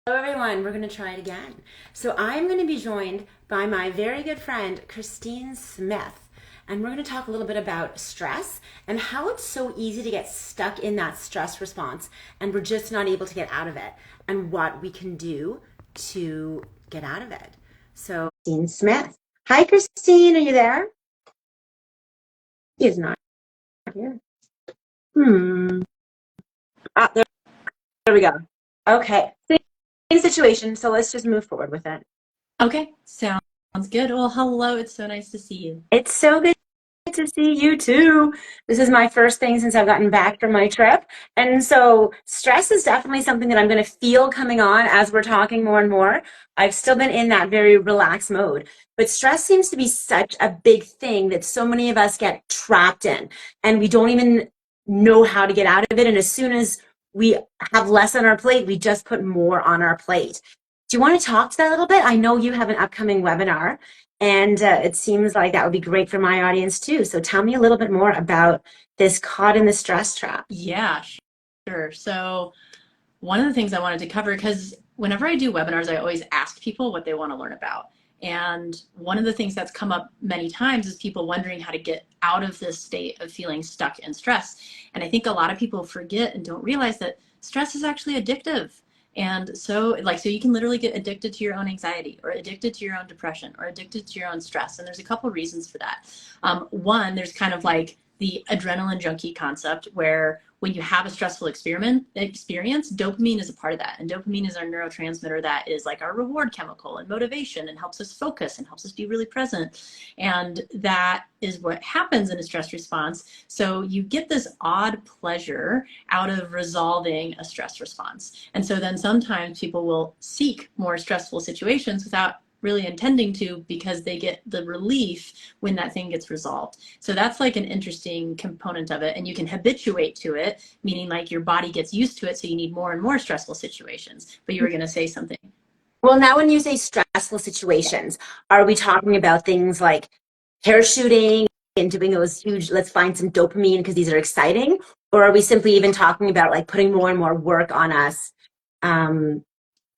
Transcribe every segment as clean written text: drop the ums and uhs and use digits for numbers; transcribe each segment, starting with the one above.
Hello everyone, we're going to try it again. So I'm going to be joined by my very good friend Christine Smith, and we're going to talk a little bit about stress and how it's so easy to get stuck in that stress response and we're just not able to get out of it, and what we can do to get out of it. So Christine Smith. Hi Christine, are you there? She's not here. There we go. Okay. Same situation, so let's just move forward with it. Okay, sounds good. Well, hello. It's so nice to see you. It's so good to see you too. This is my first thing since I've gotten back from my trip. And so stress is definitely something that I'm going to feel coming on as we're talking more and more. I've still been in that very relaxed mode, but stress seems to be such a big thing that so many of us get trapped in, and we don't even know how to get out of it. And as soon as we have less on our plate, we just put more on our plate. Do you want to talk to that a little bit? I know you have an upcoming webinar, and it seems like that would be great for my audience too. So tell me a little bit more about this caught in the stress trap. Yeah, sure. So one of the things I wanted to cover, because whenever I do webinars, I always ask people what they want to learn about. And one of the things that's come up many times is people wondering how to get out of this state of feeling stuck in stress. And I think a lot of people forget and don't realize that stress is actually addictive. And so you can literally get addicted to your own anxiety, or addicted to your own depression, or addicted to your own stress. And there's a couple reasons for that. One, there's kind of like the adrenaline junkie concept, where when you have a stressful experience, dopamine is a part of that. And dopamine is our neurotransmitter that is like our reward chemical and motivation, and helps us focus and helps us be really present. And that is what happens in a stress response. So you get this odd pleasure out of resolving a stress response. And so then sometimes people will seek more stressful situations without really intending to, because they get the relief when that thing gets resolved. So that's like an interesting component of it. And you can habituate to it, meaning like your body gets used to it, so you need more and more stressful situations. But you were going to say something. Well, now when you say stressful situations, are we talking about things like parachuting and doing those huge, let's find some dopamine because these are exciting? Or are we simply even talking about like putting more and more work on us and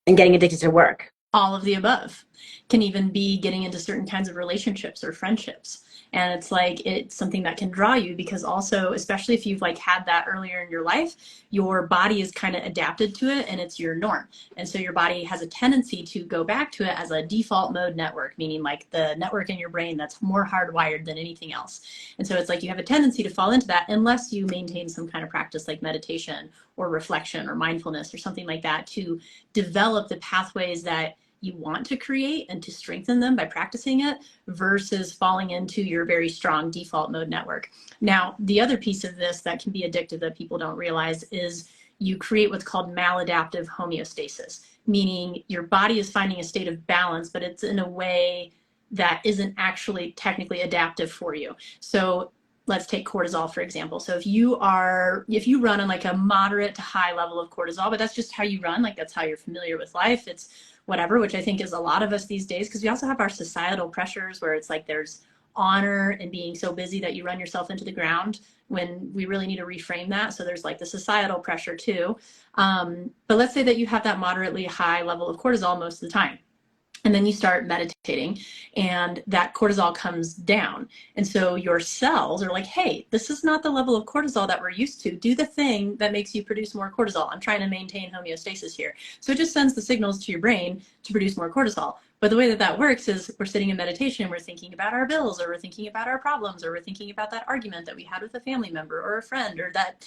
getting addicted to work? All of the above. Can even be getting into certain kinds of relationships or friendships. And it's like, it's something that can draw you, because also, especially if you've like had that earlier in your life, your body is kind of adapted to it and it's your norm. And so your body has a tendency to go back to it as a default mode network, meaning like the network in your brain that's more hardwired than anything else. And so it's like you have a tendency to fall into that unless you maintain some kind of practice like meditation or reflection or mindfulness or something like that, to develop the pathways that you want to create and to strengthen them by practicing it, versus falling into your very strong default mode network. Now, the other piece of this that can be addictive that people don't realize is you create what's called maladaptive homeostasis, meaning your body is finding a state of balance, but it's in a way that isn't actually technically adaptive for you. So let's take cortisol, for example. So if you run on like a moderate to high level of cortisol, but that's just how you run, like that's how you're familiar with life, it's whatever, which I think is a lot of us these days, because we also have our societal pressures where it's like there's honor in being so busy that you run yourself into the ground, when we really need to reframe that. So there's like the societal pressure too. But let's say that you have that moderately high level of cortisol most of the time. And then you start meditating and that cortisol comes down. And so your cells are like, hey, this is not the level of cortisol that we're used to. Do the thing that makes you produce more cortisol. I'm trying to maintain homeostasis here. So it just sends the signals to your brain to produce more cortisol. But the way that that works is we're sitting in meditation, we're thinking about our bills, or we're thinking about our problems, or we're thinking about that argument that we had with a family member or a friend, or that,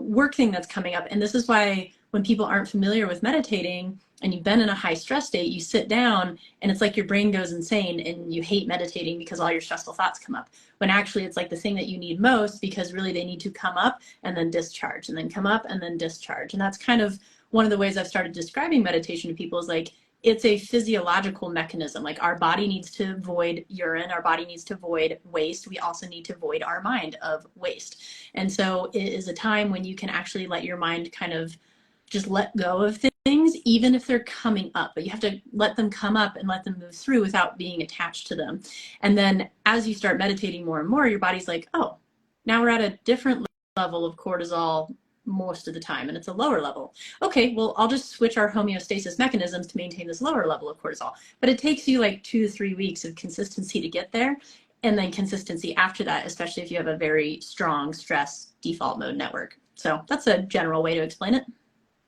work thing that's coming up. And this is why when people aren't familiar with meditating and you've been in a high stress state, you sit down and it's like your brain goes insane and you hate meditating because all your stressful thoughts come up. When actually it's like the thing that you need most, because really they need to come up and then discharge, and then come up and then discharge. And that's kind of one of the ways I've started describing meditation to people, is like, it's a physiological mechanism. Like our body needs to void urine, our body needs to void waste. We also need to void our mind of waste. And so it is a time when you can actually let your mind kind of just let go of things, even if they're coming up, but you have to let them come up and let them move through without being attached to them. And then as you start meditating more and more, your body's like, oh, now we're at a different level of cortisol most of the time, and it's a lower level. Okay, well, I'll just switch our homeostasis mechanisms to maintain this lower level of cortisol. But it takes you like 2 to 3 weeks of consistency to get there, and then consistency after that, especially if you have a very strong stress default mode network. So that's a general way to explain it.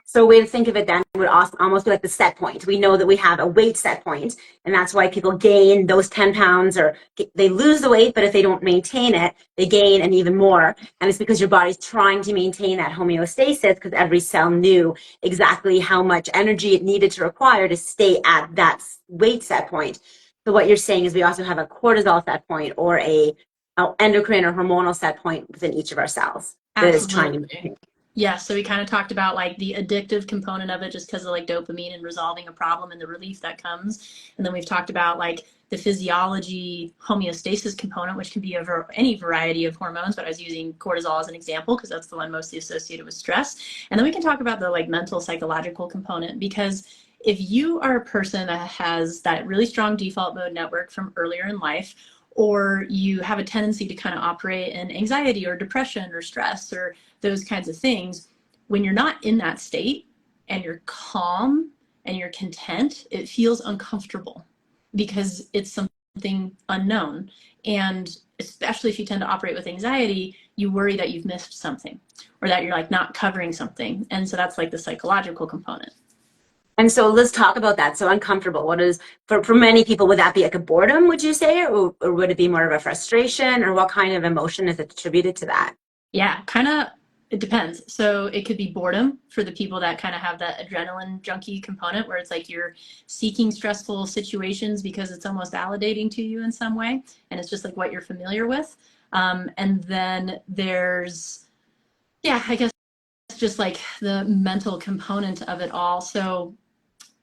So a way to think of it then would almost be like the set point. We know that we have a weight set point, and that's why people gain those 10 pounds, or they lose the weight, but if they don't maintain it, they gain and even more. And it's because your body's trying to maintain that homeostasis, because every cell knew exactly how much energy it needed to require to stay at that weight set point. So what you're saying is we also have a cortisol set point, or a endocrine or hormonal set point within each of our cells that is trying to maintain. Yeah, so we kind of talked about like the addictive component of it, just because of like dopamine and resolving a problem and the relief that comes. And then we've talked about like the physiology homeostasis component, which can be any variety of hormones, but I was using cortisol as an example because that's the one mostly associated with stress. And then we can talk about the like mental psychological component, because if you are a person that has that really strong default mode network from earlier in life, or you have a tendency to kind of operate in anxiety or depression or stress or those kinds of things, when you're not in that state and you're calm and you're content, it feels uncomfortable because it's something unknown. And especially if you tend to operate with anxiety, you worry that you've missed something or that you're like not covering something. And so that's like the psychological component. And so let's talk about that. So uncomfortable. What is, for many people, would that be like a boredom, would you say? Or would it be more of a frustration? Or what kind of emotion is attributed to that? Yeah, kind of, it depends. So it could be boredom for the people that kind of have that adrenaline junkie component where it's like you're seeking stressful situations because it's almost validating to you in some way. And it's just like what you're familiar with. And then there's, yeah, I guess just like the mental component of it all. So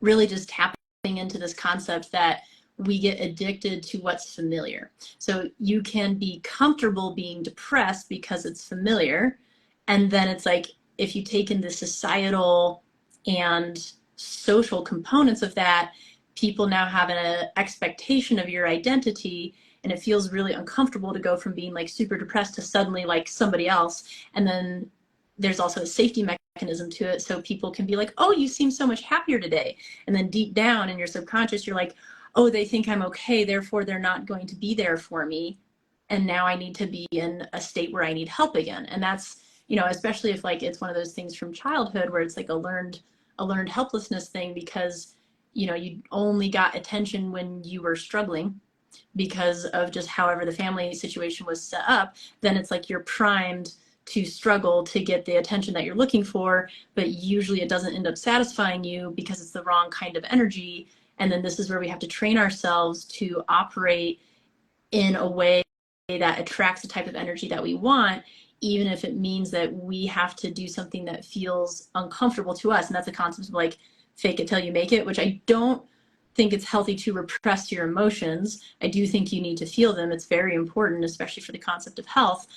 really just tapping into this concept that we get addicted to what's familiar. So you can be comfortable being depressed because it's familiar. And then it's like, if you take in the societal and social components of that, people now have an expectation of your identity, and it feels really uncomfortable to go from being like super depressed to suddenly like somebody else. And then there's also a safety mechanism to it, so people can be like, oh, you seem so much happier today, and then deep down in your subconscious you're like, oh, they think I'm okay, therefore they're not going to be there for me, and now I need to be in a state where I need help again. And that's, you know, especially if like it's one of those things from childhood where it's like a learned helplessness thing, because you know you only got attention when you were struggling because of just however the family situation was set up. Then it's like you're primed to struggle to get the attention that you're looking for, but usually it doesn't end up satisfying you because it's the wrong kind of energy. And then this is where we have to train ourselves to operate in a way that attracts the type of energy that we want, even if it means that we have to do something that feels uncomfortable to us. And that's a concept of like fake it till you make it, which I don't think it's healthy to repress your emotions. I do think you need to feel them. It's very important, especially for the concept of health.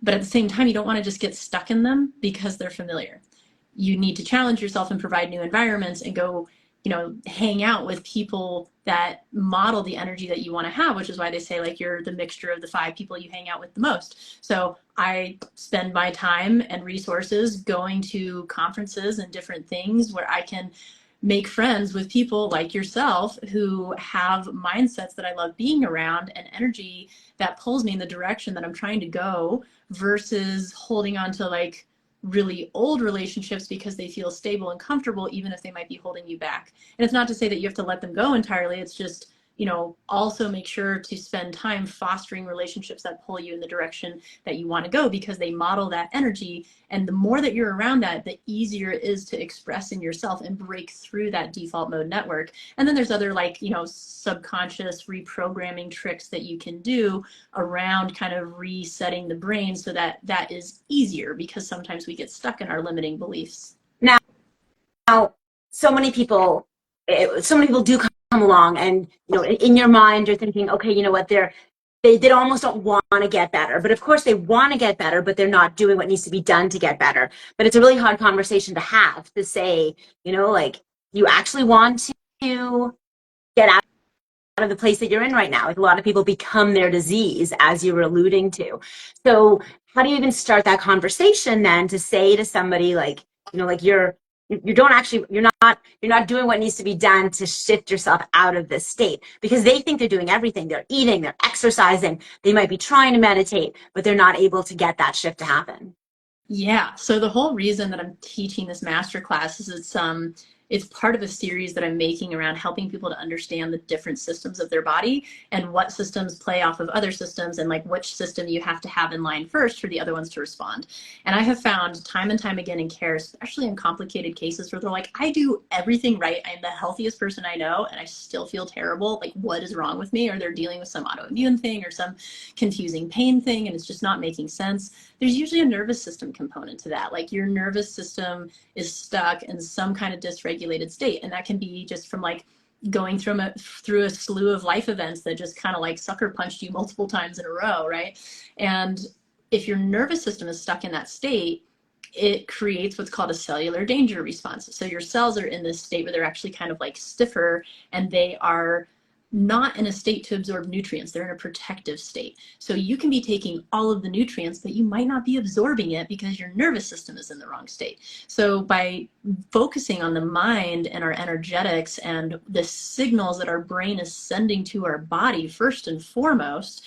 But at the same time, you don't want to just get stuck in them because they're familiar. You need to challenge yourself and provide new environments and go, you know, hang out with people that model the energy that you want to have, which is why they say like you're the mixture of the 5 people you hang out with the most. So I spend my time and resources going to conferences and different things where I can make friends with people like yourself who have mindsets that I love being around and energy that pulls me in the direction that I'm trying to go, versus holding on to like really old relationships because they feel stable and comfortable, even if they might be holding you back. And it's not to say that you have to let them go entirely. It's just, you know, also make sure to spend time fostering relationships that pull you in the direction that you want to go, because they model that energy. And the more that you're around that, the easier it is to express in yourself and break through that default mode network. And then there's other like, you know, subconscious reprogramming tricks that you can do around kind of resetting the brain so that that is easier, because sometimes we get stuck in our limiting beliefs. Now, so many people, do come along, and you know, in your mind, you're thinking, okay, you know what, they almost don't want to get better, but of course they want to get better, but they're not doing what needs to be done to get better. But it's a really hard conversation to have, to say, you know, like, you actually want to get out of the place that you're in right now. Like a lot of people become their disease, as you were alluding to. So how do you even start that conversation then to say to somebody like, like you don't actually, you're not doing what needs to be done to shift yourself out of this state, because they think they're doing everything. They're eating, they're exercising, they might be trying to meditate, but they're not able to get that shift to happen. Yeah. So the whole reason that I'm teaching this master class is it's part of a series that I'm making around helping people to understand the different systems of their body and what systems play off of other systems, and like which system you have to have in line first for the other ones to respond. And I have found time and time again in care, especially in complicated cases where they're like, I do everything right. I'm the healthiest person I know and I still feel terrible. Like, what is wrong with me? Or they're dealing with some autoimmune thing or some confusing pain thing and it's just not making sense. There's usually a nervous system component to that. Like your nervous system is stuck in some kind of dysregulated state. And that can be just from like going through a slew of life events that just kind of like sucker punched you multiple times in a row, right? And if your nervous system is stuck in that state, it creates what's called a cellular danger response. So your cells are in this state where they're actually kind of like stiffer and they are not in a state to absorb nutrients. They're in a protective state. So you can be taking all of the nutrients, but you might not be absorbing it because your nervous system is in the wrong state. So by focusing on the mind and our energetics and the signals that our brain is sending to our body first and foremost,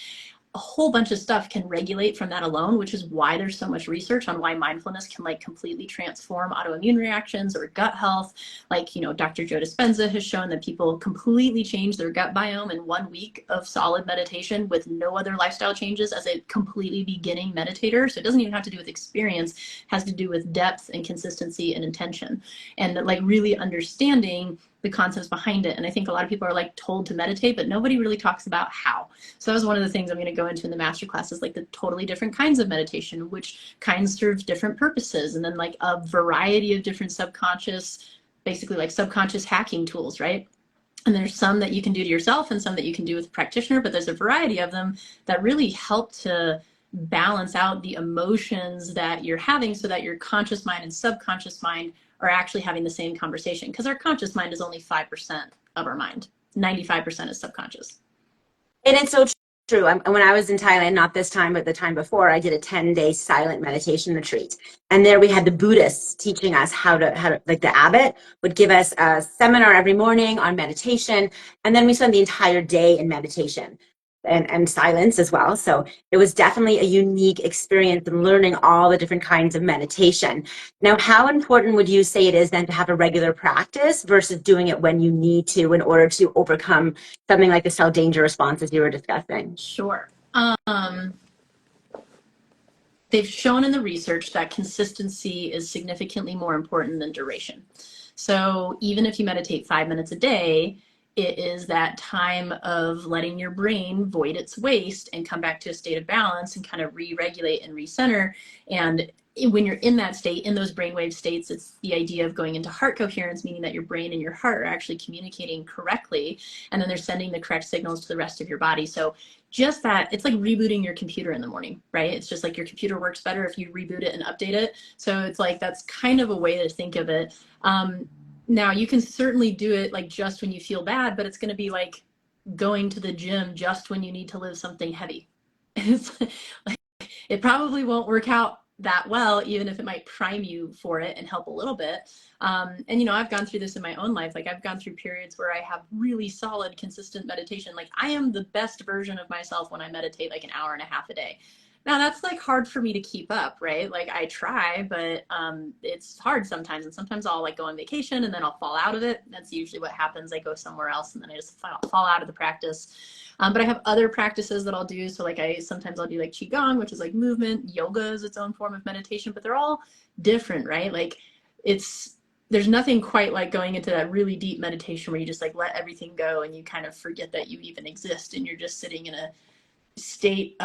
a whole bunch of stuff can regulate from that alone, which is why there's so much research on why mindfulness can like completely transform autoimmune reactions or gut health. Like, Dr. Joe Dispenza has shown that people completely change their gut biome in 1 week of solid meditation with no other lifestyle changes as a completely beginning meditator. So it doesn't even have to do with experience, it has to do with depth and consistency and intention and like really understanding the concepts behind it. And I think a lot of people are like told to meditate, but nobody really talks about how. So that was one of the things I'm going to go into in the masterclass is like the totally different kinds of meditation, which kinds serve different purposes. And then like a variety of different basically like subconscious hacking tools, right? And there's some that you can do to yourself and some that you can do with a practitioner, but there's a variety of them that really help to balance out the emotions that you're having so that your conscious mind and subconscious mind are actually having the same conversation, because our conscious mind is only 5% of our mind. 95% is subconscious. And it's so true. When I was in Thailand, not this time, but the time before, I did a 10-day silent meditation retreat. And there we had the Buddhists teaching us how to, like the abbot would give us a seminar every morning on meditation. And then we spent the entire day in meditation and silence as well. So it was definitely a unique experience in learning all the different kinds of meditation. Now, how important would you say it is then to have a regular practice versus doing it when you need to in order to overcome something like the cell danger responses you were discussing? Sure. They've shown in the research that consistency is significantly more important than duration. So even if you meditate 5 minutes a day, it is that time of letting your brain void its waste and come back to a state of balance and kind of re-regulate and recenter. And when you're in that state, in those brainwave states, it's the idea of going into heart coherence, meaning that your brain and your heart are actually communicating correctly, and then they're sending the correct signals to the rest of your body. So just that, it's like rebooting your computer in the morning, right? It's just like your computer works better if you reboot it and update it. So it's like, that's kind of a way to think of it. Now you can certainly do it like just when you feel bad, but it's going to be like going to the gym just when you need to lift something heavy. It's like, it probably won't work out that well, even if it might prime you for it and help a little bit. And I've gone through this in my own life. Like I've gone through periods where I have really solid, consistent meditation. Like I am the best version of myself when I meditate like an hour and a half a day. Now that's like hard for me to keep up, right? Like I try, but it's hard sometimes. And sometimes I'll like go on vacation and then I'll fall out of it. That's usually what happens. I go somewhere else and then I just fall out of the practice. But I have other practices that I'll do. So like sometimes I'll do like Qigong, which is like movement. Yoga is its own form of meditation, but they're all different, right? Like there's nothing quite like going into that really deep meditation where you just like let everything go and you kind of forget that you even exist and you're just sitting in a state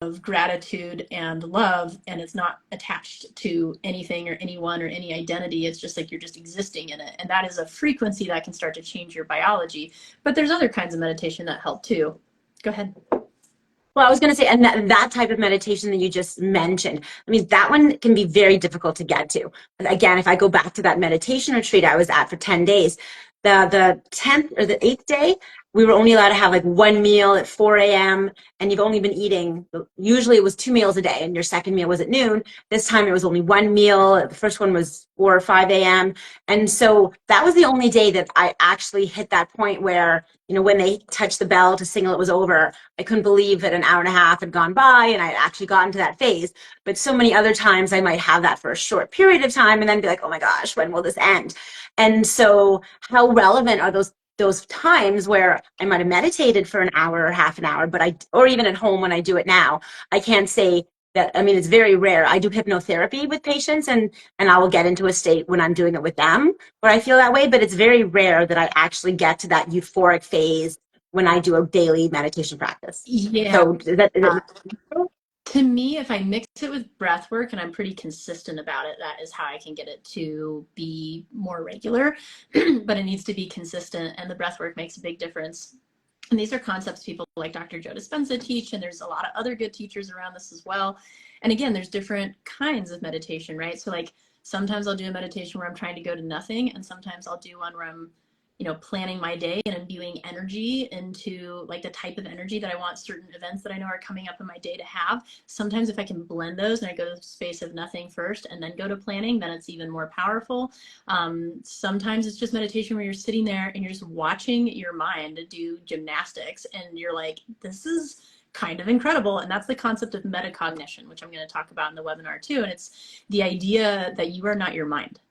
of gratitude and love, and it's not attached to anything or anyone or any identity. It's just like you're just existing in it, and that is a frequency that can start to change your biology. But there's other kinds of meditation that help too. Go ahead. Well, I was going to say, and that type of meditation that you just mentioned, I mean, that one can be very difficult to get to. Again, if I go back to that meditation retreat I was at for 10 days, the 10th or the 8th day, we were only allowed to have like one meal at 4 a.m. and you've only been eating, usually it was 2 meals a day and your second meal was at noon. This time it was only one meal. The first one was 4 or 5 a.m. And so that was the only day that I actually hit that point where, when they touched the bell to signal it was over, I couldn't believe that an hour and a half had gone by and I had actually gotten to that phase. But so many other times I might have that for a short period of time and then be like, oh my gosh, when will this end? And so how relevant are those times where I might have meditated for an hour or half an hour, or even at home when I do it now, I can't say that. I mean, it's very rare. I do hypnotherapy with patients, and I will get into a state when I'm doing it with them where I feel that way, but it's very rare that I actually get to that euphoric phase when I do a daily meditation practice. Yeah. So is that To me, if I mix it with breath work and I'm pretty consistent about it, that is how I can get it to be more regular. But it needs to be consistent, and the breath work makes a big difference. And these are concepts people like Dr. Joe Dispenza teach, and there's a lot of other good teachers around this as well. And again, there's different kinds of meditation, right? So like sometimes I'll do a meditation where I'm trying to go to nothing, and sometimes I'll do one where I'm planning my day and imbuing energy into like the type of energy that I want certain events that I know are coming up in my day to have. Sometimes if I can blend those and I go to the space of nothing first and then go to planning, then it's even more powerful. Sometimes it's just meditation where you're sitting there and you're just watching your mind do gymnastics and you're like, this is kind of incredible. And that's the concept of metacognition, which I'm going to talk about in the webinar too. And it's the idea that you are not your mind.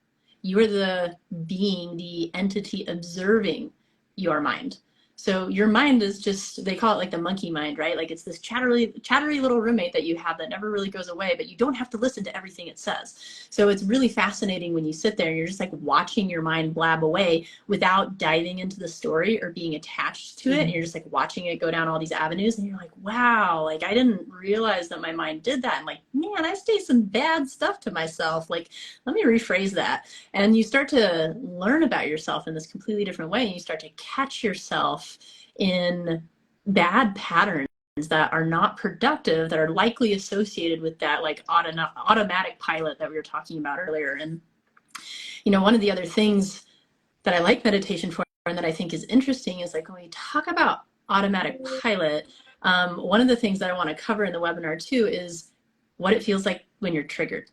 You are the being, the entity observing your mind. So your mind is just, they call it like the monkey mind, right? Like it's this chattery little roommate that you have that never really goes away, but you don't have to listen to everything it says. So it's really fascinating when you sit there and you're just like watching your mind blab away without diving into the story or being attached to it. And you're just like watching it go down all these avenues and you're like, wow, like I didn't realize that my mind did that. And like, man, I say some bad stuff to myself. Like, let me rephrase that. And you start to learn about yourself in this completely different way. And you start to catch yourself in bad patterns that are not productive, that are likely associated with that like automatic pilot that we were talking about earlier. And, one of the other things that I like meditation for and that I think is interesting is like when we talk about automatic pilot, one of the things that I want to cover in the webinar too is what it feels like when you're triggered.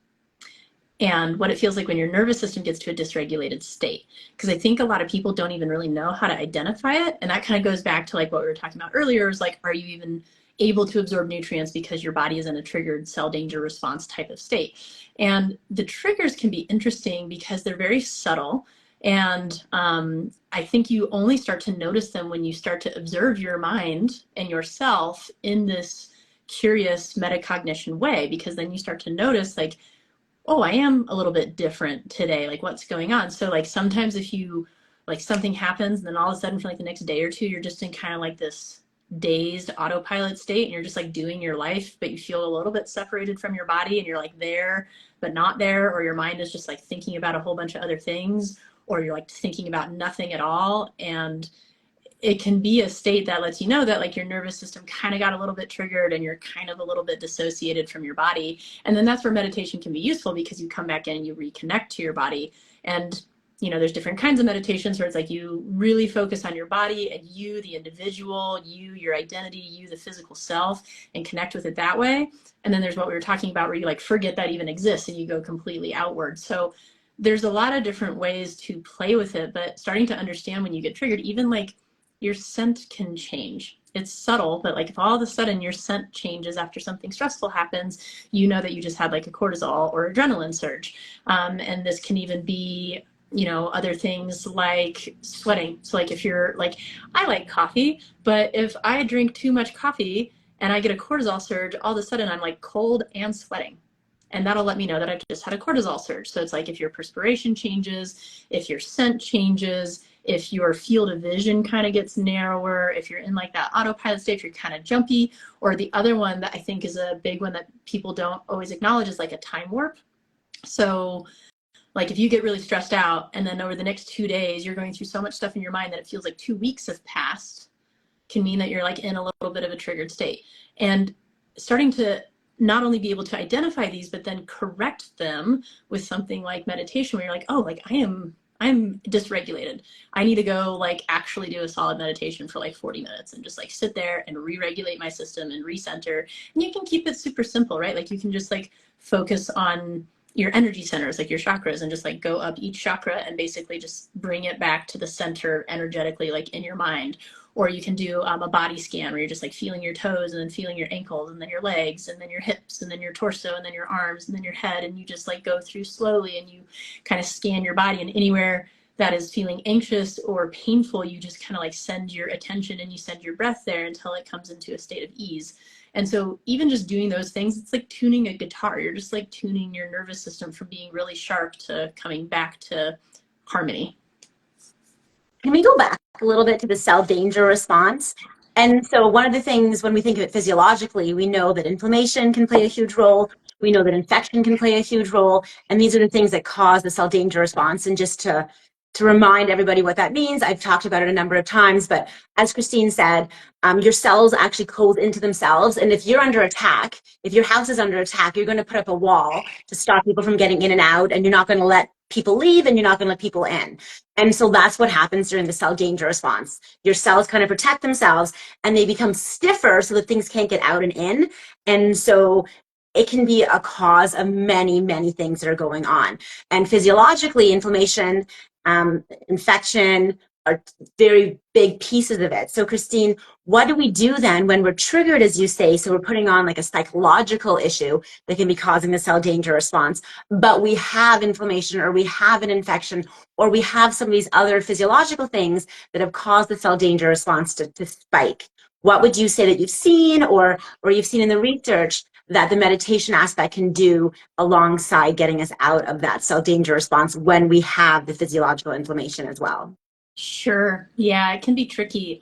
And what it feels like when your nervous system gets to a dysregulated state. Because I think a lot of people don't even really know how to identify it. And that kind of goes back to like what we were talking about earlier, is like, are you even able to absorb nutrients because your body is in a triggered cell danger response type of state? And the triggers can be interesting because they're very subtle. And I think you only start to notice them when you start to observe your mind and yourself in this curious metacognition way, because then you start to notice like, oh, I am a little bit different today. Like what's going on? So like sometimes if you like something happens and then all of a sudden for like the next day or two, you're just in kind of like this dazed autopilot state and you're just like doing your life, but you feel a little bit separated from your body and you're like there, but not there, or your mind is just like thinking about a whole bunch of other things, or you're like thinking about nothing at all. And it can be a state that lets you know that like your nervous system kind of got a little bit triggered and you're kind of a little bit dissociated from your body. And then that's where meditation can be useful, because you come back in and you reconnect to your body. And there's different kinds of meditations where it's like you really focus on your body and you, the individual, you, your identity, you, the physical self, and connect with it that way. And then there's what we were talking about where you like forget that even exists and you go completely outward. So there's a lot of different ways to play with it, but starting to understand when you get triggered, even like your scent can change. It's subtle, but like if all of a sudden your scent changes after something stressful happens, you know that you just had like a cortisol or adrenaline surge. And this can even be, other things like sweating. So like if you're like, I like coffee, but if I drink too much coffee and I get a cortisol surge, all of a sudden I'm like cold and sweating. And that'll let me know that I just had a cortisol surge. So it's like if your perspiration changes, if your scent changes, if your field of vision kind of gets narrower, if you're in like that autopilot state, if you're kind of jumpy, or the other one that I think is a big one that people don't always acknowledge is like a time warp. So like if you get really stressed out and then over the next 2 days, you're going through so much stuff in your mind that it feels like 2 weeks have passed, can mean that you're like in a little bit of a triggered state. And starting to not only be able to identify these, but then correct them with something like meditation, where you're like, oh, like I am I'm dysregulated. I need to go like actually do a solid meditation for like 40 minutes and just like sit there and re-regulate my system and recenter. And you can keep it super simple, right? Like you can just like focus on your energy centers, like your chakras, and just like go up each chakra and basically just bring it back to the center energetically, like in your mind. Or you can do a body scan where you're just like feeling your toes and then feeling your ankles and then your legs and then your hips and then your torso and then your arms and then your head. And you just like go through slowly and you kind of scan your body, and anywhere that is feeling anxious or painful, you just kind of like send your attention and you send your breath there until it comes into a state of ease. And so even just doing those things, it's like tuning a guitar. You're just like tuning your nervous system from being really sharp to coming back to harmony. Can we go back a little bit to the cell danger response? And so one of the things when we think of it physiologically, we know that inflammation can play a huge role. We know that infection can play a huge role. And these are the things that cause the cell danger response. And just to remind everybody what that means, I've talked about it a number of times, but as Christine said, your cells actually close into themselves. And if you're under attack, if your house is under attack, you're going to put up a wall to stop people from getting in and out, and you're not going to let people leave and you're not going to let people in. And so that's what happens during the cell danger response. Your cells kind of protect themselves and they become stiffer so that things can't get out and in. And so it can be a cause of many, many things that are going on. And physiologically, inflammation, infection are very big pieces of it. So Christine, what do we do then when we're triggered, as you say? So we're putting on like a psychological issue that can be causing the cell danger response, but we have inflammation or we have an infection or we have some of these other physiological things that have caused the cell danger response to spike. What would you say that you've seen or you've seen in the research that the meditation aspect can do alongside getting us out of that cell danger response when we have the physiological inflammation as well? Sure. Yeah, it can be tricky.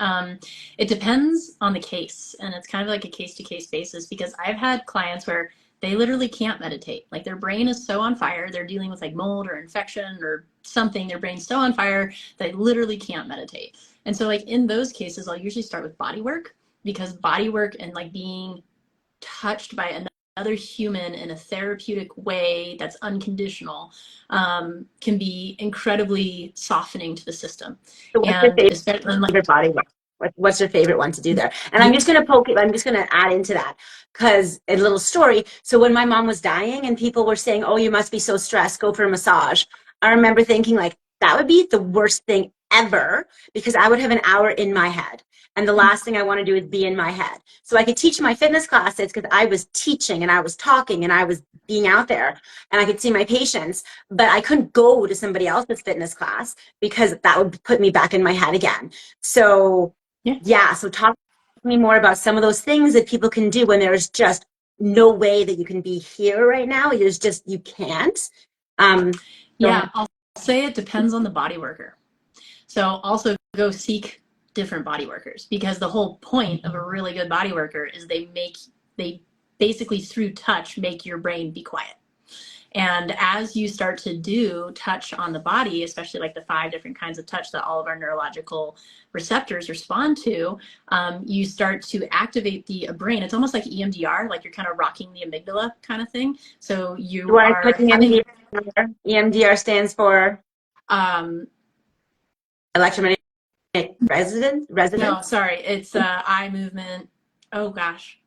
It depends on the case, and it's kind of like a case to case basis because I've had clients where they literally can't meditate. Like their brain is so on fire, they're dealing with like mold or infection or something, their brain's so on fire, they literally can't meditate. And so, like in those cases, I'll usually start with body work because body work and like being touched by another human in a therapeutic way that's unconditional can be incredibly softening to the system. So what's your And especially like, favorite body work? What's your favorite one to do there? And I'm yeah, just going to poke it. I'm just going to add into that because a little story. So when my mom was dying and people were saying, oh, you must be so stressed, go for a massage. I remember thinking like, that would be the worst thing ever because I would have an hour in my head. And the last thing I want to do is be in my head. So I could teach my fitness classes because I was teaching and I was talking and I was being out there and I could see my patients, but I couldn't go to somebody else's fitness class because that would put me back in my head again. So yeah. yeah, so talk to me more about some of those things that people can do when there's just no way that you can be here right now. There's just, you can't. Go Yeah, ahead. I'll say it depends on the body worker. So also go seek different body workers because the whole point of a really good body worker is they basically through touch make your brain be quiet. And as you start to do touch on the body, especially like the 5 different kinds of touch that all of our neurological receptors respond to, you start to activate the brain. It's almost like EMDR, like you're kind of rocking the amygdala kind of thing. So You you are are clicking having, EMDR. EMDR stands for um, electromagnetic no, resonance. sorry, it's eye movement. Oh gosh,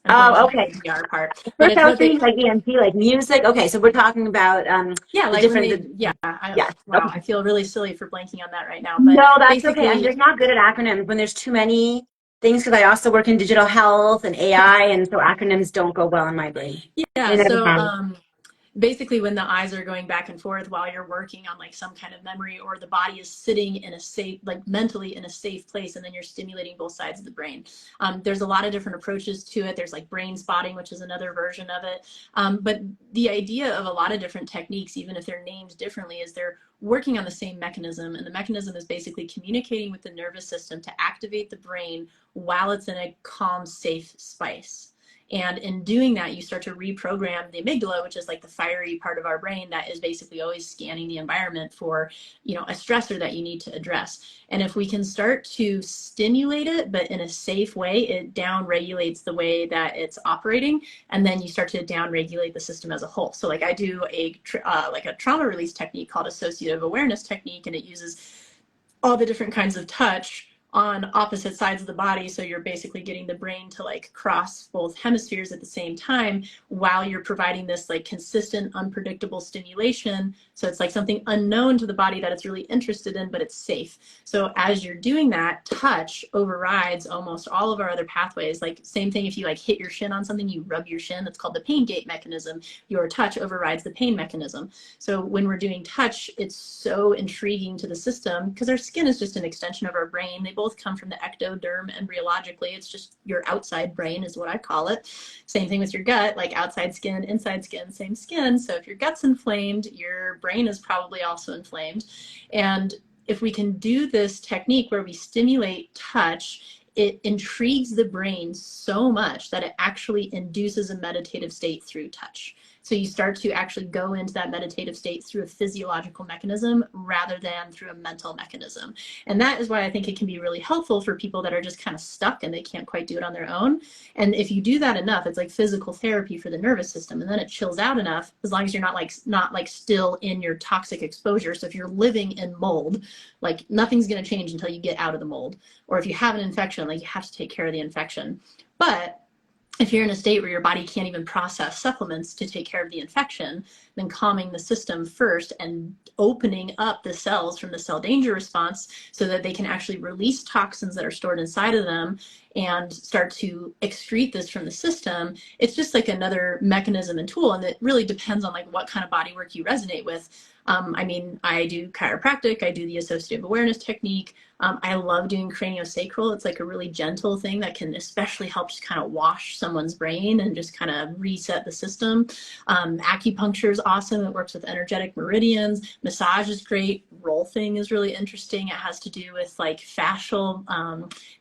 I'm Oh, blanking on okay. the EMDR part, but First it's I was what they, thinking like EMT, like music. Okay, so we're talking about yeah, the like when different, they, yeah, yes. wow, I feel really silly for blanking on that right now, but No, that's okay. I'm basically, just not good at acronyms when there's too many things because I also work in digital health and AI, and so acronyms don't go well in my brain. yeah, They never so have. basically when the eyes are going back and forth while you're working on like some kind of memory, or the body is sitting in a safe, like mentally in a safe place, and then you're stimulating both sides of the brain. There's a lot of different approaches to it. There's like brain spotting, which is another version of it. But the idea of a lot of different techniques, even if they're named differently, is they're working on the same mechanism. And the mechanism is basically communicating with the nervous system to activate the brain while it's in a calm, safe space. And in doing that, you start to reprogram the amygdala, which is like the fiery part of our brain that is basically always scanning the environment for, a stressor that you need to address. And if we can start to stimulate it, but in a safe way, it down regulates the way that it's operating. And then you start to down regulate the system as a whole. So like I do a trauma release technique called associative awareness technique, and it uses all the different kinds of touch on opposite sides of the body. So you're basically getting the brain to like cross both hemispheres at the same time while you're providing this like consistent, unpredictable stimulation. So it's like something unknown to the body that it's really interested in, but it's safe. So as you're doing that, touch overrides almost all of our other pathways. Like same thing, if you like hit your shin on something, you rub your shin, that's called the pain gate mechanism. Your touch overrides the pain mechanism. So when we're doing touch, it's so intriguing to the system because our skin is just an extension of our brain. They both come from the ectoderm embryologically. It's just your outside brain is what I call it. Same thing with your gut, like outside skin, inside skin, same skin. So if your gut's inflamed, your brain is probably also inflamed. And if we can do this technique where we stimulate touch, it intrigues the brain so much that it actually induces a meditative state through touch. So you start to actually go into that meditative state through a physiological mechanism rather than through a mental mechanism. And that is why I think it can be really helpful for people that are just kind of stuck and they can't quite do it on their own. And if you do that enough, it's like physical therapy for the nervous system. And then it chills out enough, as long as you're not like still in your toxic exposure. So if you're living in mold, like nothing's going to change until you get out of the mold. Or if you have an infection, like you have to take care of the infection. But if you're in a state where your body can't even process supplements to take care of the infection, then calming the system first and opening up the cells from the cell danger response so that they can actually release toxins that are stored inside of them and start to excrete this from the system. It's just like another mechanism and tool, and it really depends on like what kind of body work you resonate with. I mean, I do chiropractic, I do the associative awareness technique. I love doing craniosacral. It's like a really gentle thing that can especially help just kind of wash someone's brain and just kind of reset the system. Acupuncture is awesome. It works with energetic meridians. Massage is great. Rolfing is really interesting. It has to do with like fascial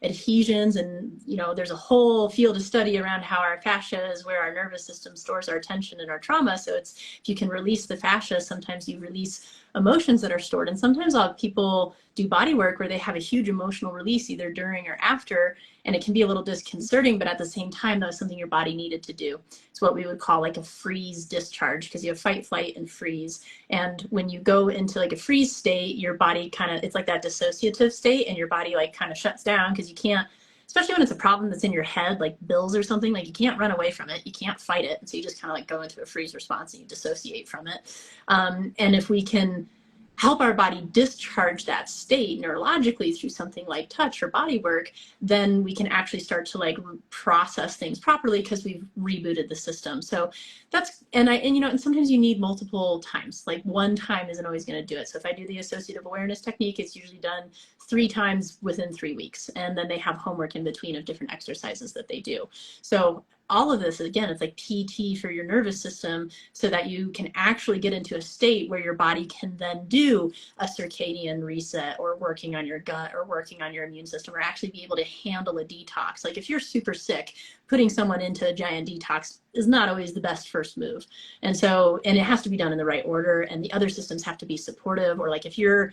adhesions, and there's a whole field of study around how our fascia is where our nervous system stores our tension and our trauma. So it's, if you can release the fascia, sometimes you release emotions that are stored. And sometimes I'll have people do body work where they have a huge emotional release either during or after, and it can be a little disconcerting, but at the same time, that was something your body needed to do. It's what we would call like a freeze discharge, because you have fight, flight, and freeze. And when you go into like a freeze state, your body kind of, it's like that dissociative state, and your body like kind of shuts down because you can't, especially when it's a problem that's in your head, like bills or something, like you can't run away from it, you can't fight it. And so you just kind of like go into a freeze response and you dissociate from it. And if we can help our body discharge that state neurologically through something like touch or body work, then we can actually start to like process things properly because we've rebooted the system. So that's, and sometimes you need multiple times. Like one time isn't always going to do it. So if I do the associative awareness technique, it's usually done 3 times within 3 weeks. And then they have homework in between of different exercises that they do. So all of this, again, it's like PT for your nervous system so that you can actually get into a state where your body can then do a circadian reset or working on your gut or working on your immune system or actually be able to handle a detox. Like if you're super sick, putting someone into a giant detox is not always the best first move. And so, and it has to be done in the right order, and the other systems have to be supportive. Or like if your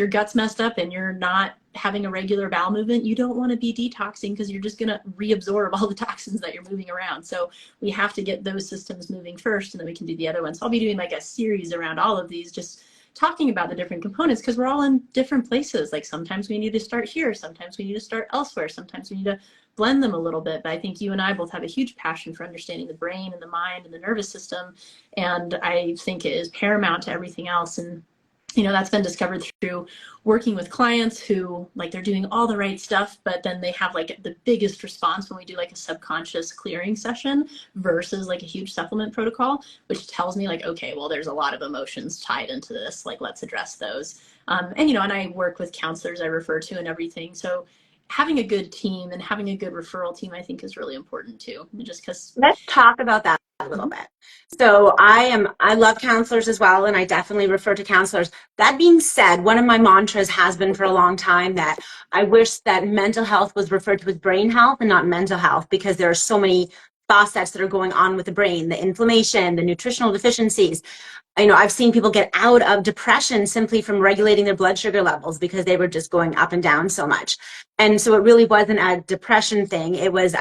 gut's messed up and you're not having a regular bowel movement, you don't want to be detoxing because you're just going to reabsorb all the toxins that you're moving around. So we have to get those systems moving first, and then we can do the other ones. So I'll be doing like a series around all of these, just talking about the different components, because we're all in different places. Like sometimes we need to start here, sometimes we need to start elsewhere, sometimes we need to blend them a little bit. But I think you and I both have a huge passion for understanding the brain and the mind and the nervous system, and I think it is paramount to everything else. And that's been discovered through working with clients who like they're doing all the right stuff, but then they have like the biggest response when we do like a subconscious clearing session versus like a huge supplement protocol, which tells me like, okay, well, there's a lot of emotions tied into this. Like, let's address those. And I work with counselors I refer to and everything. So having a good team and having a good referral team, I think, is really important too. Just because. Let's talk about that a little bit. So I love counselors as well, and I definitely refer to counselors. That being said, one of my mantras has been for a long time that I wish that mental health was referred to as brain health and not mental health, because there are so many faucets that are going on with the brain, the inflammation, the nutritional deficiencies. I've seen people get out of depression simply from regulating their blood sugar levels because they were just going up and down so much. And so it really wasn't a depression thing. It was,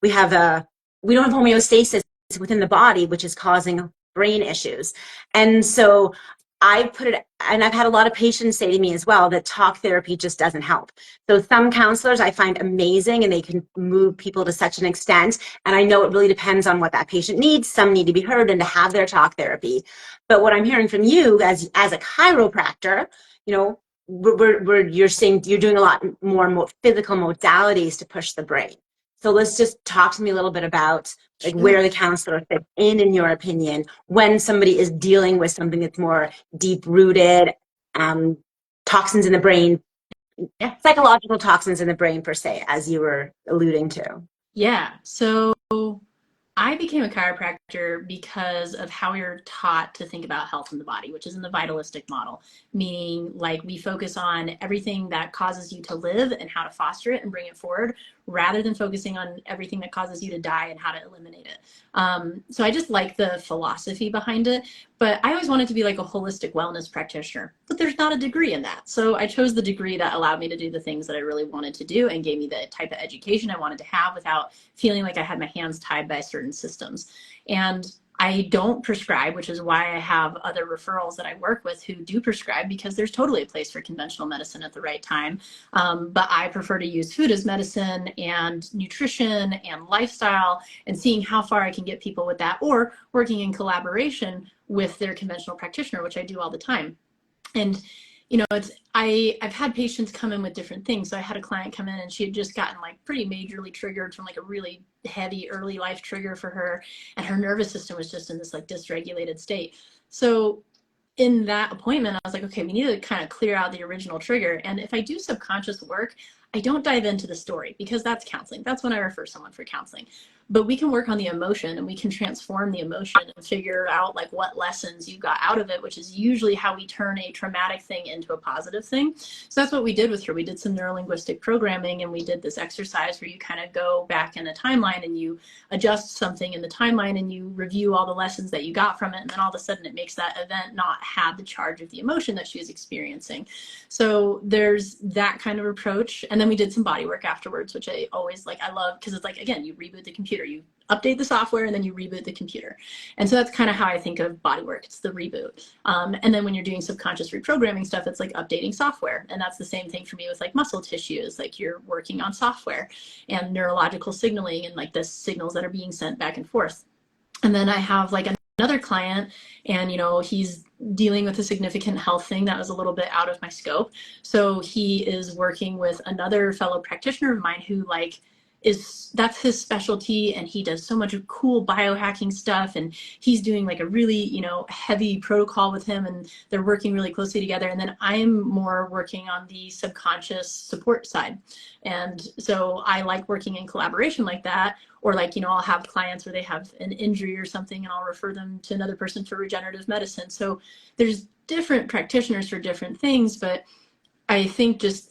we don't have homeostasis within the body, which is causing brain issues. And so I put it, and I've had a lot of patients say to me as well that talk therapy just doesn't help. So some counselors I find amazing and they can move people to such an extent. And I know it really depends on what that patient needs. Some need to be heard and to have their talk therapy. But what I'm hearing from you as a chiropractor, you're saying you're doing a lot more physical modalities to push the brain. So let's just talk to me a little bit about like where the counselor fits in your opinion, when somebody is dealing with something that's more deep-rooted, toxins in the brain, psychological toxins in the brain per se, as you were alluding to. Yeah. So I became a chiropractor because of how we are taught to think about health in the body, which is in the vitalistic model, meaning like we focus on everything that causes you to live and how to foster it and bring it forward, rather than focusing on everything that causes you to die and how to eliminate it. So I just like the philosophy behind it, but I always wanted to be like a holistic wellness practitioner, but there's not a degree in that. So I chose the degree that allowed me to do the things that I really wanted to do and gave me the type of education I wanted to have without feeling like I had my hands tied by certain systems. And I don't prescribe, which is why I have other referrals that I work with who do prescribe, because there's totally a place for conventional medicine at the right time. But I prefer to use food as medicine and nutrition and lifestyle and seeing how far I can get people with that, or working in collaboration with their conventional practitioner, which I do all the time. And I've had patients come in with different things. So I had a client come in and she had just gotten like pretty majorly triggered from like a really heavy early life trigger for her. And her nervous system was just in this like dysregulated state. So in that appointment, I was like, okay, we need to kind of clear out the original trigger. And if I do subconscious work, I don't dive into the story because that's counseling. That's when I refer someone for counseling. But we can work on the emotion and we can transform the emotion and figure out like what lessons you got out of it, which is usually how we turn a traumatic thing into a positive thing. So that's what we did with her. We did some neurolinguistic programming and we did this exercise where you kind of go back in the timeline and you adjust something in the timeline and you review all the lessons that you got from it. And then all of a sudden it makes that event not have the charge of the emotion that she was experiencing. So there's that kind of approach. And then we did some body work afterwards, which I always like, I love, because it's like, again, you reboot the computer, you update the software and then you reboot the computer. And so that's kind of how I think of body work. It's the reboot. And then when you're doing subconscious reprogramming stuff, it's like updating software. And that's the same thing for me with like muscle tissues, like you're working on software and neurological signaling and like the signals that are being sent back and forth. And then I have like another client and he's dealing with a significant health thing that was a little bit out of my scope. So he is working with another fellow practitioner of mine who like that's his specialty, and he does so much cool biohacking stuff, and he's doing like a really heavy protocol with him, and they're working really closely together. And then I'm more working on the subconscious support side, and so I like working in collaboration like that. Or like I'll have clients where they have an injury or something and I'll refer them to another person for regenerative medicine. So there's different practitioners for different things, but I think just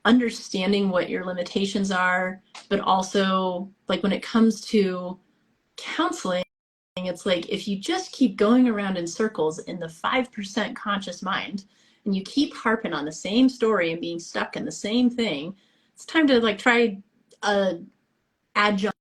understanding what your limitations are, but also like when it comes to counseling, it's like if you just keep going around in circles in the 5% conscious mind and you keep harping on the same story and being stuck in the same thing, it's time to like try a adjunct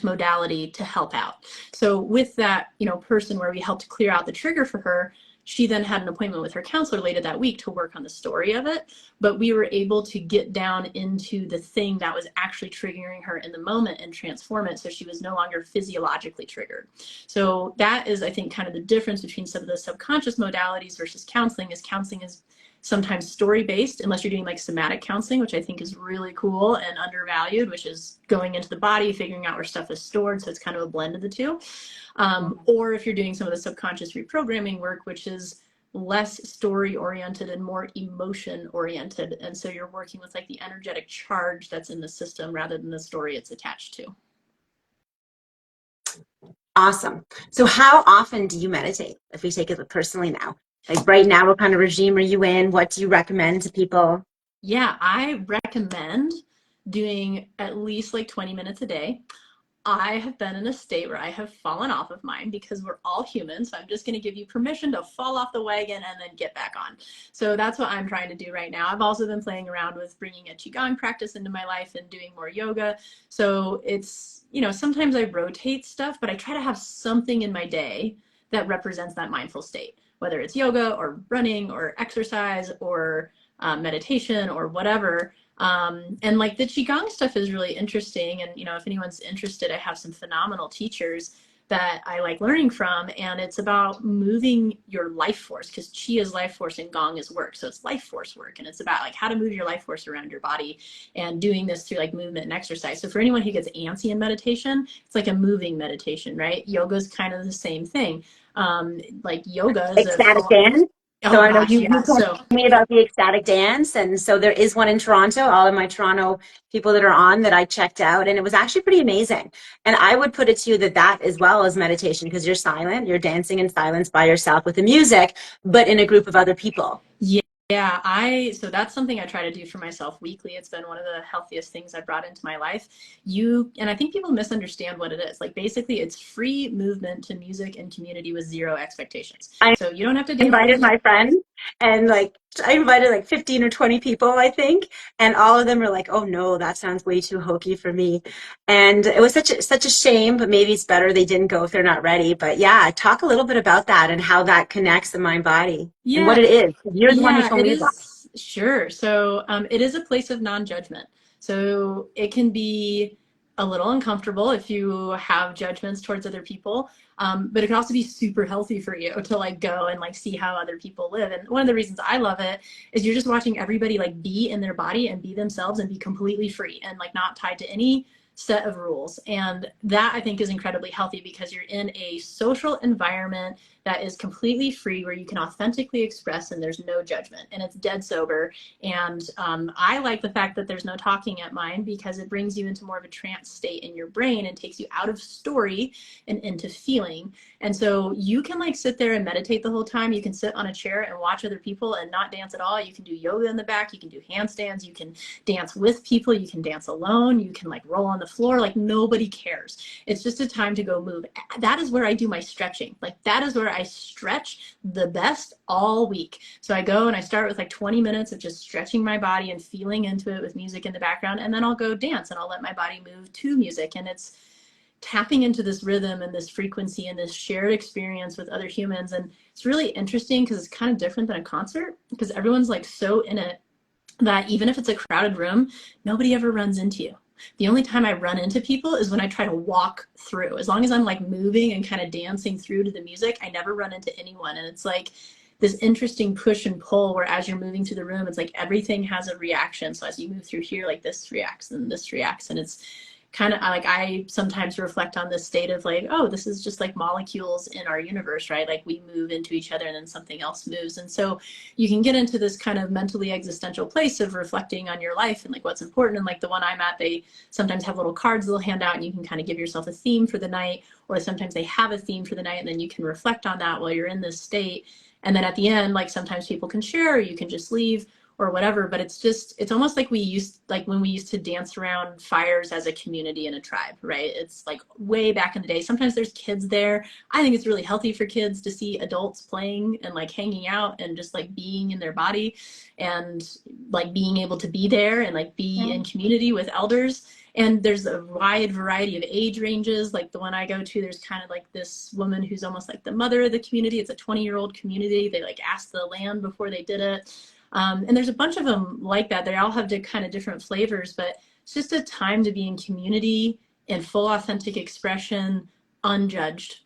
modality to help out. So with that person where we helped clear out the trigger for her, she then had an appointment with her counselor later that week to work on the story of it. But we were able to get down into the thing that was actually triggering her in the moment and transform it so she was no longer physiologically triggered. So that is, I think, kind of the difference between some of the subconscious modalities versus counseling is sometimes story-based, unless you're doing like somatic counseling, which I think is really cool and undervalued, which is going into the body, figuring out where stuff is stored. So it's kind of a blend of the two. Or if you're doing some of the subconscious reprogramming work, which is less story-oriented and more emotion-oriented. And so you're working with like the energetic charge that's in the system rather than the story it's attached to. Awesome. So how often do you meditate? If we take it personally now, like right now, what kind of regime are you in? What do you recommend to people? Yeah, I recommend doing at least like 20 minutes a day. I have been in a state where I have fallen off of mine because we're all human. So I'm just going to give you permission to fall off the wagon and then get back on. So that's what I'm trying to do right now. I've also been playing around with bringing a Qigong practice into my life and doing more yoga. So it's, you know, sometimes I rotate stuff, but I try to have something in my day that represents that mindful state, whether it's yoga or running or exercise or meditation or whatever. And like the Qigong stuff is really interesting. And, you know, if anyone's interested, I have some phenomenal teachers that I like learning from. And it's about moving your life force, because Qi is life force and Gong is work. So it's life force work. And it's about like how to move your life force around your body and doing this through like movement and exercise. So for anyone who gets antsy in meditation, it's like a moving meditation, right? Yoga is kind of the same thing. Like yoga is a Ecstatic full, dance. So oh I know gosh, you yeah. told So me about the ecstatic dance, and so there is one in Toronto. All of my Toronto people that are on that I checked out, and it was actually pretty amazing. And I would put it to you that that as well as meditation, because you're silent, you're dancing in silence by yourself with the music, but in a group of other people. yeah, so that's something I try to do for myself weekly. It's been one of the healthiest things I brought into my life. And I think people misunderstand what it is. Like basically it's free movement to music and community with zero expectations. I So you don't have to dance with invited me. my friends, and like I invited like 15 or 20 people, I think, and all of them were like, "Oh no, that sounds way too hokey for me." And it was such a shame, but maybe it's better they didn't go if they're not ready. But yeah, talk a little bit about that and how that connects the mind body and Yeah, what it is. You're the one who yeah, told it me about is. Sure. So it is a place of non-judgment. So it can be a little uncomfortable if you have judgments towards other people. But it can also be super healthy for you to like go and like see how other people live. And one of the reasons I love it is you're just watching everybody like be in their body and be themselves and be completely free and like not tied to any set of rules. And that I think is incredibly healthy because you're in a social environment that is completely free where you can authentically express and there's no judgment and it's dead sober. And I like the fact that there's no talking at mine because it brings you into more of a trance state in your brain and takes you out of story and into feeling. And so you can like sit there and meditate the whole time. You can sit on a chair and watch other people and not dance at all. You can do yoga in the back. You can do handstands. You can dance with people. You can dance alone. You can like roll on the floor. Like nobody cares. It's just a time to go move. That is where I do my stretching. Like that is where I stretch the best all week. So I go and I start with like 20 minutes of just stretching my body and feeling into it with music in the background. And then I'll go dance and I'll let my body move to music. And it's tapping into this rhythm and this frequency and this shared experience with other humans. And it's really interesting because it's kind of different than a concert because everyone's like so in it that even if it's a crowded room, nobody ever runs into you. The only time I run into people is when I try to walk through. As long as I'm like moving and kind of dancing through to the music, I never run into anyone. And it's like this interesting push and pull where as you're moving through the room, it's like everything has a reaction. So as you move through here, like this reacts and this reacts. And it's kind of like I sometimes reflect on this state of like, oh, this is just like molecules in our universe, right? Like we move into each other and then something else moves. And so you can get into this kind of mentally existential place of reflecting on your life and like what's important. And like the one I'm at, they sometimes have little cards they'll hand out and you can kind of give yourself a theme for the night, or sometimes they have a theme for the night and then you can reflect on that while you're in this state. And then at the end, like sometimes people can share or you can just leave or whatever, but it's almost like when we used to dance around fires as a community and a tribe, right? It's like way back in the day. Sometimes there's kids there. I think it's really healthy for kids to see adults playing and like hanging out and just like being in their body and like being able to be there and like be in community with elders. And there's a wide variety of age ranges. Like the one I go to, there's kind of like this woman who's almost like the mother of the community. It's a 20-year-old community. They like asked the land before they did it. And there's a bunch of them like that. They all have kind of different flavors, but it's just a time to be in community in full authentic expression, unjudged.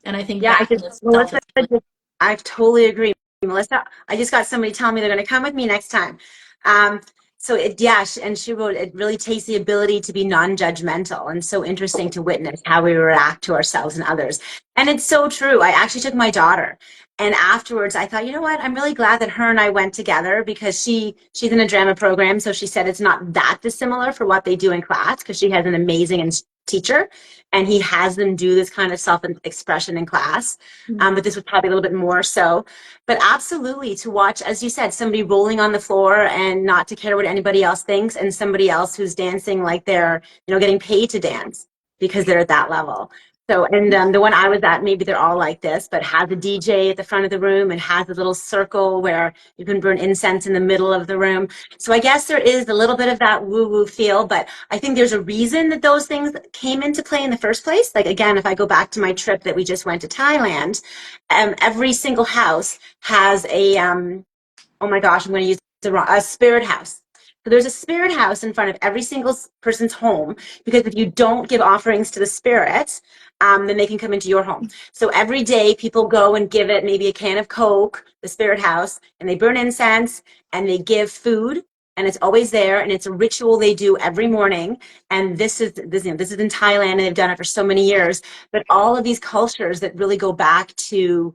And I think yeah, that in itself Melissa, is really, I totally agree, Melissa. I just got somebody telling me they're going to come with me next time. Um, and she wrote, it really takes the ability to be non-judgmental and so interesting to witness how we react to ourselves and others. And it's so true. I actually took my daughter, and afterwards I thought, you know what? I'm really glad that her and I went together because she's in a drama program. So she said it's not that dissimilar for what they do in class because she has an amazing teacher and he has them do this kind of self-expression in class. But this was probably a little bit more so. But absolutely to watch, as you said, somebody rolling on the floor and not to care what anybody else thinks, and somebody else who's dancing like they're, getting paid to dance. because they're at that level. So, and the one I was at, maybe they're all like this, but has a DJ at the front of the room and has a little circle where you can burn incense in the middle of the room. So I guess there is a little bit of that woo-woo feel, but I think there's a reason that those things came into play in the first place. Like, again, if I go back to my trip that we just went to Thailand, every single house has a, oh my gosh, I'm going to use a spirit house. So there's a spirit house in front of every single person's home, because if you don't give offerings to the spirits, then they can come into your home. So every day people go and give it maybe a can of Coke, the spirit house, and they burn incense and they give food, and it's always there, and it's a ritual they do every morning. And this is in Thailand, and they've done it for so many years. But all of these cultures that really go back to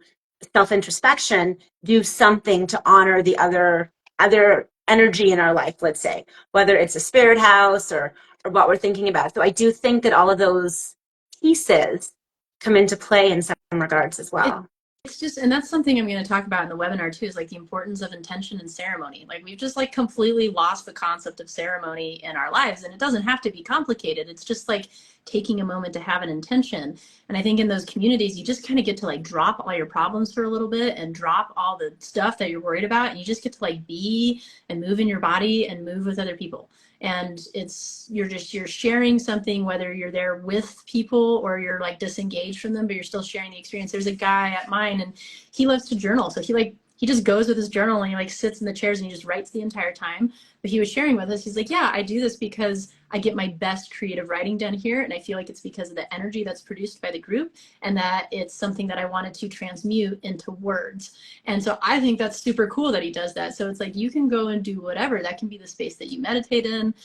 self-introspection do something to honor the other energy in our life, let's say, whether it's a spirit house or what we're thinking about. So I do think that all of those pieces come into play in some regards as well. It's just, and that's something I'm going to talk about in the webinar too, is like the importance of intention and ceremony. Like we've just like completely lost the concept of ceremony in our lives, and it doesn't have to be complicated. It's just like taking a moment to have an intention. And I think in those communities, you just kind of get to like drop all your problems for a little bit and drop all the stuff that you're worried about. And you just get to like be and move in your body and move with other people. And you're sharing something, whether you're there with people or you're like disengaged from them, but you're still sharing the experience. There's a guy at mine, and he loves to journal. So he just goes with his journal and he like sits in the chairs and he just writes the entire time. But he was sharing with us, he's like, yeah, I do this because I get my best creative writing done here. And I feel like it's because of the energy that's produced by the group, and that it's something that I wanted to transmute into words. And so I think that's super cool that he does that. So it's like, you can go and do whatever. That can be the space that you meditate in.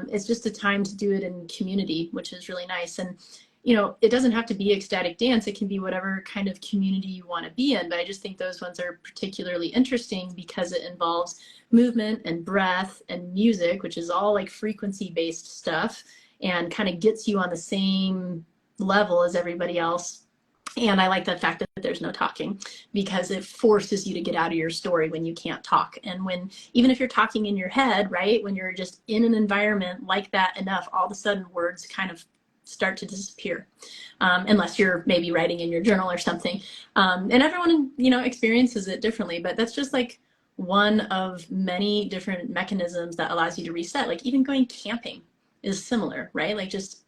It's just a time to do it in community, which is really nice. And you know, it doesn't have to be ecstatic dance. It can be whatever kind of community you want to be in. But I just think those ones are particularly interesting because it involves movement and breath and music, which is all like frequency-based stuff, and kind of gets you on the same level as everybody else. And I like the fact that there's no talking, because it forces you to get out of your story when you can't talk. And when, even if you're talking in your head, right, when you're just in an environment like that enough, all of a sudden words kind of start to disappear, unless you're maybe writing in your journal or something. And everyone, you know, experiences it differently, but that's just like one of many different mechanisms that allows you to reset. Like even going camping is similar, right? Like just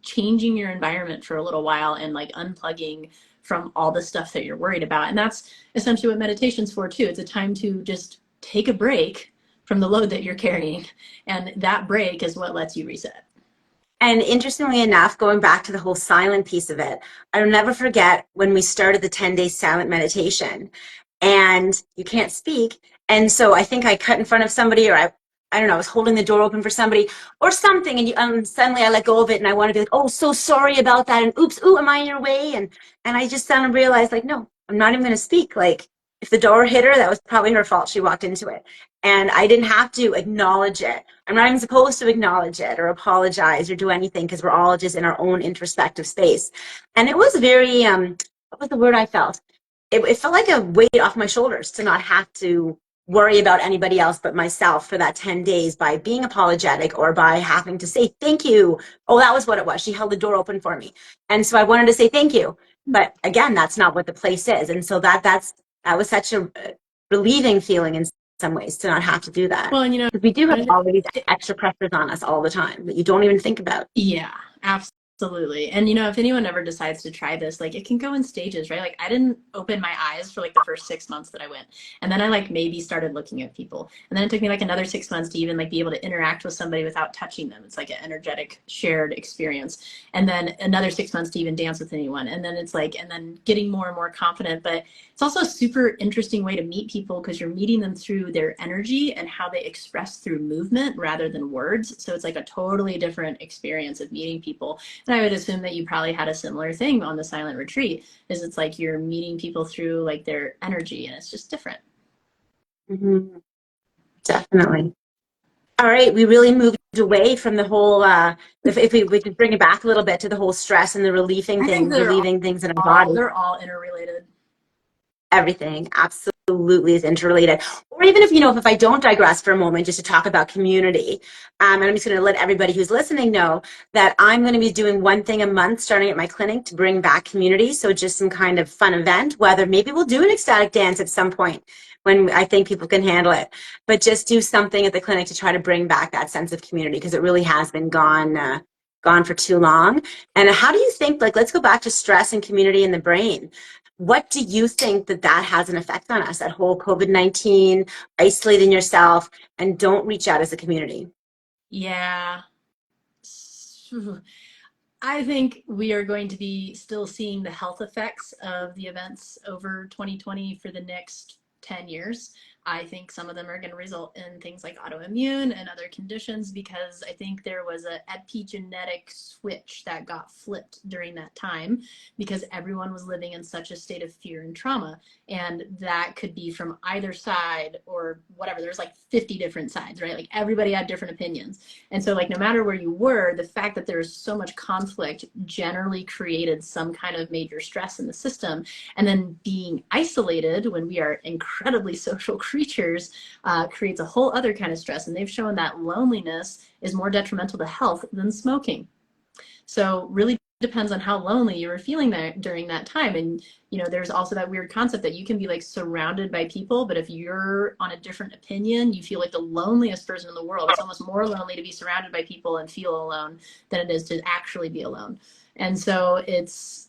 changing your environment for a little while and like unplugging from all the stuff that you're worried about. And that's essentially what meditation's for too. It's a time to just take a break from the load that you're carrying. And that break is what lets you reset. And interestingly enough, going back to the whole silent piece of it, I'll never forget when we started the 10-day silent meditation, and you can't speak. And so I think I cut in front of somebody, or I don't know, I was holding the door open for somebody or something, and suddenly I let go of it, and I want to be like, oh, so sorry about that, and oops, ooh, am I in your way? And I just suddenly realized, like, no, I'm not even going to speak. Like, if the door hit her, that was probably her fault. She walked into it. And I didn't have to acknowledge it. I'm not even supposed to acknowledge it or apologize or do anything, because we're all just in our own introspective space. And it was very, what was the word I felt? It felt like a weight off my shoulders to not have to worry about anybody else but myself for that 10 days by being apologetic or by having to say thank you. Oh, that was what it was. She held the door open for me. And so I wanted to say thank you. But again, that's not what the place is. And so that was such a relieving feeling in some ways to not have to do that. Well, and you know, because we do have all these extra pressures on us all the time that you don't even think about. yeah, absolutely. And you know, if anyone ever decides to try this, like it can go in stages, right? Like I didn't open my eyes for like the first 6 months that I went. And then I like maybe started looking at people. And then it took me like another 6 months to even like be able to interact with somebody without touching them. It's like an energetic shared experience. And then another 6 months to even dance with anyone. And then it's like, and then getting more and more confident. But it's also a super interesting way to meet people, because you're meeting them through their energy and how they express through movement rather than words. So it's like a totally different experience of meeting people. And I would assume that you probably had a similar thing on the silent retreat, is it's like you're meeting people through like their energy, and it's just different. Mm-hmm. Definitely. All right, we really moved away from the whole, if we could bring it back a little bit to the whole stress and the relieving things in our body. They're all interrelated. Everything, absolutely. absolutely is interrelated. Or even if, if I don't digress for a moment, just to talk about community, and I'm just going to let everybody who's listening know that I'm going to be doing one thing a month starting at my clinic to bring back community. So just some kind of fun event, whether maybe we'll do an ecstatic dance at some point when I think people can handle it, but just do something at the clinic to try to bring back that sense of community, because it really has been gone for too long. And how do you think, like, let's go back to stress and community in the brain. What do you think that has an effect on us, that whole COVID-19, isolating yourself and don't reach out as a community? Yeah. I think we are going to be still seeing the health effects of the events over 2020 for the next 10 years. I think some of them are going to result in things like autoimmune and other conditions, because I think there was an epigenetic switch that got flipped during that time because everyone was living in such a state of fear and trauma. And that could be from either side or whatever. There's like 50 different sides, right? Like everybody had different opinions. And so like no matter where you were, the fact that there was so much conflict generally created some kind of major stress in the system. And then being isolated when we are incredibly social creatures creates a whole other kind of stress. And they've shown that loneliness is more detrimental to health than smoking. So really depends on how lonely you were feeling that during that time. And there's also that weird concept that you can be like surrounded by people, but if you're on a different opinion, you feel like the loneliest person in the world. It's almost more lonely to be surrounded by people and feel alone than it is to actually be alone. And so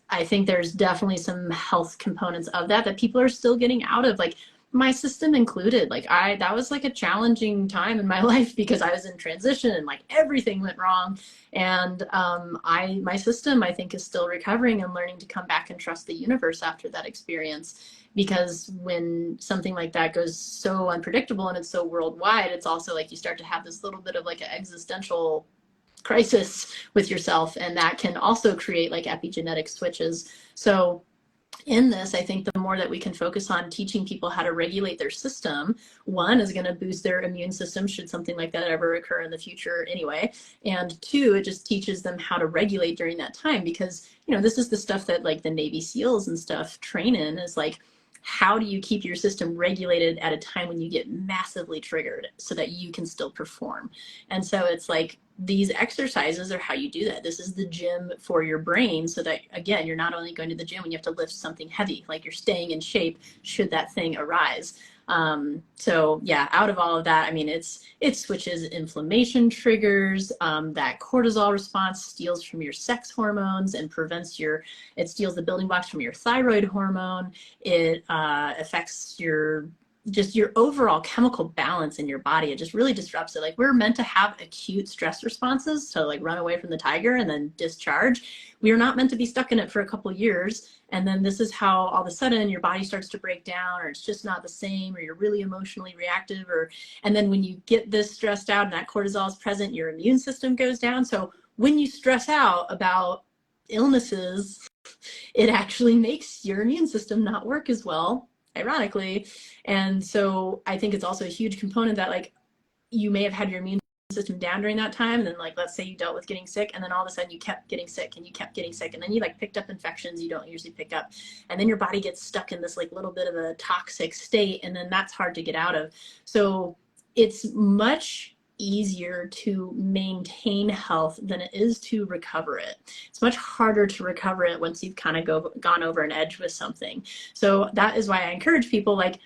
I think there's definitely some health components of that people are still getting out of, like my system included. Like that was like a challenging time in my life because I was in transition and like everything went wrong. And my system, I think, is still recovering and learning to come back and trust the universe after that experience. Because when something like that goes so unpredictable and it's so worldwide, it's also like you start to have this little bit of like an existential crisis with yourself, and that can also create like epigenetic switches. So in this, I think the more that we can focus on teaching people how to regulate their system, one is going to boost their immune system should something like that ever occur in the future anyway. And two, it just teaches them how to regulate during that time, because, this is the stuff that like the Navy SEALs and stuff train in, is like, how do you keep your system regulated at a time when you get massively triggered so that you can still perform? And so it's like, these exercises are how you do that. This is the gym for your brain, so that, again, you're not only going to the gym when you have to lift something heavy, like you're staying in shape should that thing arise. So yeah, out of all of that, I mean, it switches inflammation triggers, that cortisol response steals from your sex hormones and it steals the building blocks from your thyroid hormone. It affects your overall chemical balance in your body. It just really disrupts it. Like, we're meant to have acute stress responses to like run away from the tiger and then discharge. We are not meant to be stuck in it for a couple of years. And then this is how all of a sudden your body starts to break down, or it's just not the same, or you're really emotionally reactive, and then when you get this stressed out and that cortisol is present, your immune system goes down. So when you stress out about illnesses, it actually makes your immune system not work as well, ironically. And so I think it's also a huge component that like you may have had your immune system down during that time, and then like let's say you dealt with getting sick, and then all of a sudden you kept getting sick and you kept getting sick, and then you like picked up infections you don't usually pick up, and then your body gets stuck in this like little bit of a toxic state, and then that's hard to get out of. So it's much easier to maintain health than it is to recover it. It's much harder to recover it once you've kind of gone over an edge with something. So that is why I encourage people, like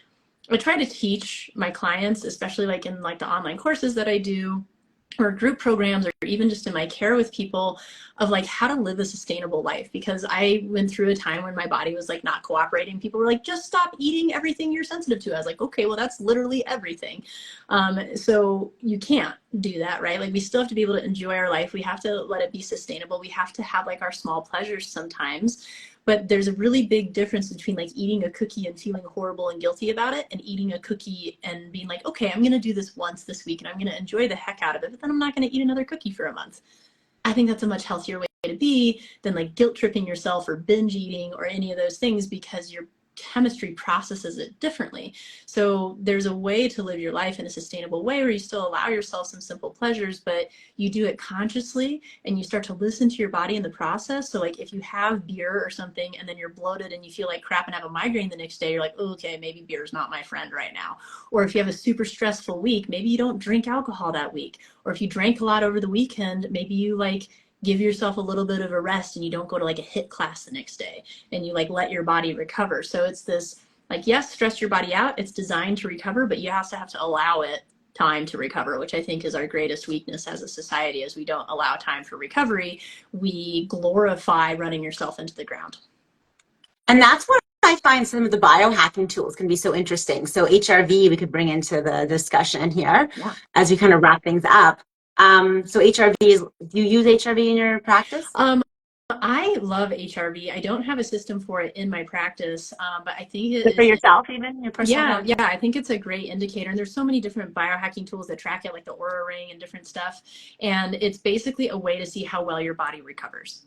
I try to teach my clients, especially like in like the online courses that I do, or group programs, or even just in my care with people, of like how to live a sustainable life. Because I went through a time when my body was like not cooperating. People were like, just stop eating everything you're sensitive to. I was like, okay, well, that's literally everything. So you can't do that, right? Like, we still have to be able to enjoy our life. We have to let it be sustainable. We have to have like our small pleasures sometimes. But there's a really big difference between like eating a cookie and feeling horrible and guilty about it, and eating a cookie and being like, okay, I'm going to do this once this week and I'm going to enjoy the heck out of it, but then I'm not going to eat another cookie for a month. I think that's a much healthier way to be than like guilt tripping yourself or binge eating or any of those things, because chemistry processes it differently. So there's a way to live your life in a sustainable way where you still allow yourself some simple pleasures, but you do it consciously and you start to listen to your body in the process. So like if you have beer or something and then you're bloated and you feel like crap and have a migraine the next day, you're like, oh, okay, maybe beer is not my friend right now. Or if you have a super stressful week, maybe you don't drink alcohol that week. Or if you drank a lot over the weekend, maybe you like give yourself a little bit of a rest and you don't go to like a HIIT class the next day and you like let your body recover. So it's this like, yes, stress your body out. It's designed to recover, but you also have to allow it time to recover, which I think is our greatest weakness as a society, as we don't allow time for recovery. We glorify running yourself into the ground. And that's what I find some of the biohacking tools can be so interesting. So HRV, we could bring into the discussion here as we kind of wrap things up. So HRV is, do you use HRV in your practice? I love HRV. I don't have a system for it in my practice, but I think it Good for is, yourself, even your personal health? yeah, I think it's a great indicator. And there's so many different biohacking tools that track it, like the Aura Ring and different stuff. And it's basically a way to see how well your body recovers.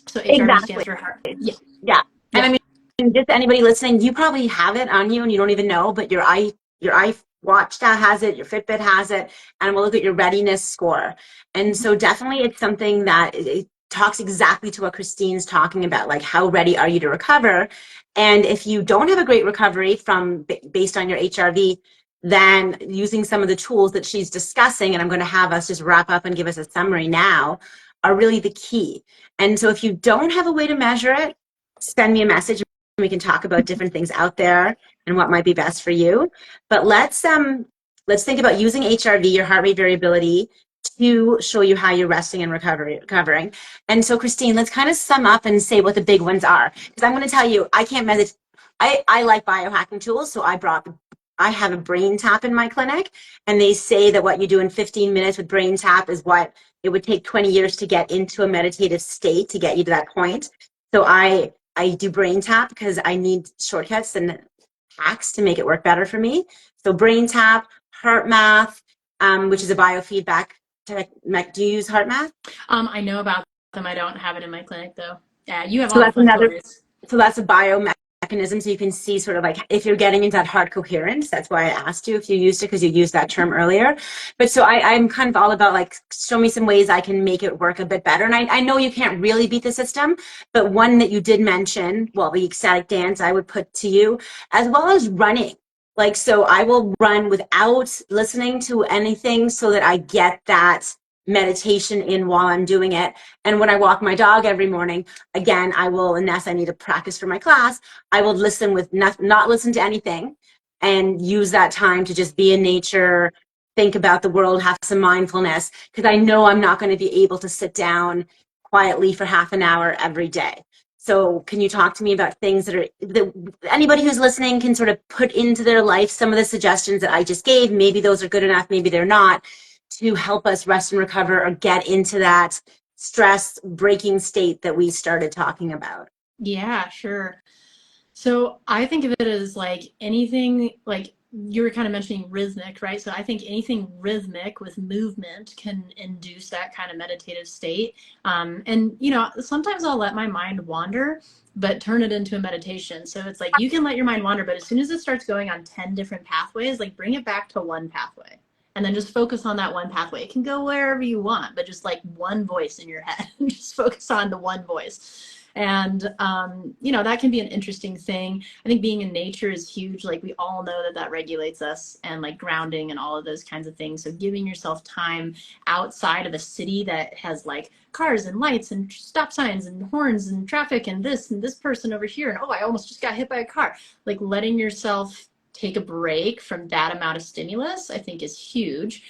So HRV stands for heart. Yeah. Yeah. And I mean, just anybody listening, you probably have it on you and you don't even know, but your iWatch has it, your Fitbit has it, and we'll look at your readiness score. And so definitely it's something that it talks exactly to what Christine's talking about, like how ready are you to recover? And if you don't have a great recovery based on your HRV, then using some of the tools that she's discussing, and I'm going to have us just wrap up and give us a summary now, are really the key. And so if you don't have a way to measure it, send me a message. We can talk about different things out there and what might be best for you. But let's think about using HRV, your heart rate variability, to show you how you're resting and recovering. And so, Christine, let's kind of sum up and say what the big ones are. Because I'm going to tell you, I can't meditate. I like biohacking tools, so I have a brain tap in my clinic, and they say that what you do in 15 minutes with brain tap is what it would take 20 years to get into a meditative state to get you to that point. So I do brain tap because I need shortcuts and hacks to make it work better for me. So brain tap, heart math, which is a biofeedback technique. Do you use heart math? I know about them. I don't have it in my clinic though. Yeah, you have So all the that's fun stories. So that's a biomechanism. So you can see sort of like if you're getting into that heart coherence. That's why I asked you if you used it, because you used that term earlier. But so I'm kind of all about like, show me some ways I can make it work a bit better. And I know you can't really beat the system, but one that you did mention, well, the ecstatic dance, I would put to you, as well as running. Like, so I will run without listening to anything so that I get that meditation in while I'm doing it. And when I walk my dog every morning, again, I will, unless I need to practice for my class, I will listen with not listen to anything and use that time to just be in nature, think about the world, have some mindfulness, because I know I'm not going to be able to sit down quietly for half an hour every day. So can you talk to me about things that anybody who's listening can sort of put into their life, some of the suggestions that I just gave? Maybe those are good enough, maybe they're not, to help us rest and recover or get into that stress breaking state that we started talking about. Yeah, sure. So I think of it as like anything, like you were kind of mentioning rhythmic, right? So I think anything rhythmic with movement can induce that kind of meditative state. And, you know, sometimes I'll let my mind wander, but turn it into a meditation. So it's like you can let your mind wander, but as soon as it starts going on 10 different pathways, like bring it back to one pathway. And then just focus on that one pathway. It can go wherever you want, but just like one voice in your head. Just focus on the one voice. And, you know, that can be an interesting thing. I think being in nature is huge. Like we all know that that regulates us, and like grounding and all of those kinds of things. So giving yourself time outside of a city that has like cars and lights and stop signs and horns and traffic and this person over here. And oh, I almost just got hit by a car. Like letting yourself take a break from that amount of stimulus, I think is huge.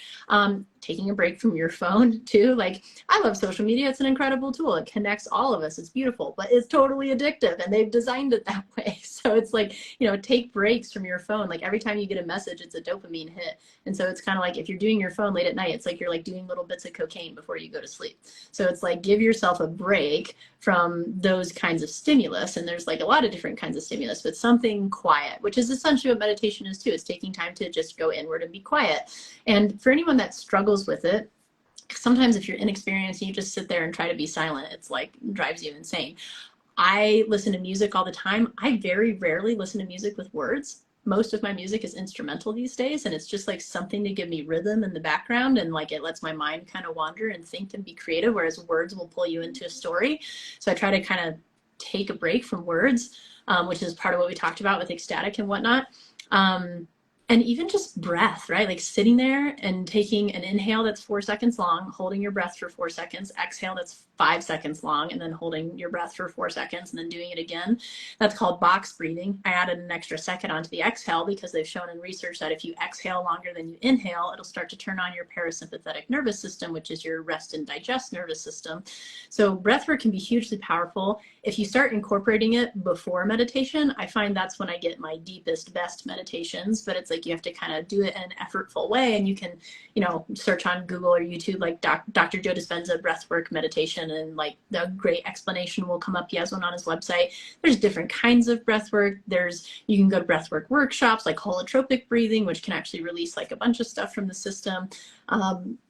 Taking a break from your phone too. Like I love social media. It's an incredible tool. It connects all of us. It's beautiful, but it's totally addictive, and they've designed it that way. So it's like, you know, take breaks from your phone. Like every time you get a message, it's a dopamine hit. And so it's kind of like if you're doing your phone late at night, it's like you're like doing little bits of cocaine before you go to sleep. So it's like give yourself a break from those kinds of stimulus. And there's like a lot of different kinds of stimulus, but something quiet, which is essentially what meditation is too. It's taking time to just go inward and be quiet. And for anyone that struggles with it, sometimes if you're inexperienced and you just sit there and try to be silent, it's like drives you insane. I listen to music all the time. I very rarely listen to music with words. Most of my music is instrumental these days, and it's just like something to give me rhythm in the background, and like it lets my mind kind of wander and think and be creative, whereas words will pull you into a story. So I try to kind of take a break from words, which is part of what we talked about with ecstatic and whatnot. And even just breath, right? Like sitting there and taking an inhale that's 4 seconds long, holding your breath for 4 seconds, exhale that's 5 seconds long, and then holding your breath for 4 seconds and then doing it again. That's called box breathing. I added an extra second onto the exhale because they've shown in research that if you exhale longer than you inhale, it'll start to turn on your parasympathetic nervous system, which is your rest and digest nervous system. So breath work can be hugely powerful. If you start incorporating it before meditation, I find that's when I get my deepest, best meditations. But it's like you have to kind of do it in an effortful way, and you can, you know, search on Google or YouTube like Dr. Joe Dispenza breathwork meditation, and like the great explanation will come up. He has one on his website. There's different kinds of breathwork. You can go to breathwork workshops like holotropic breathing, which can actually release like a bunch of stuff from the system.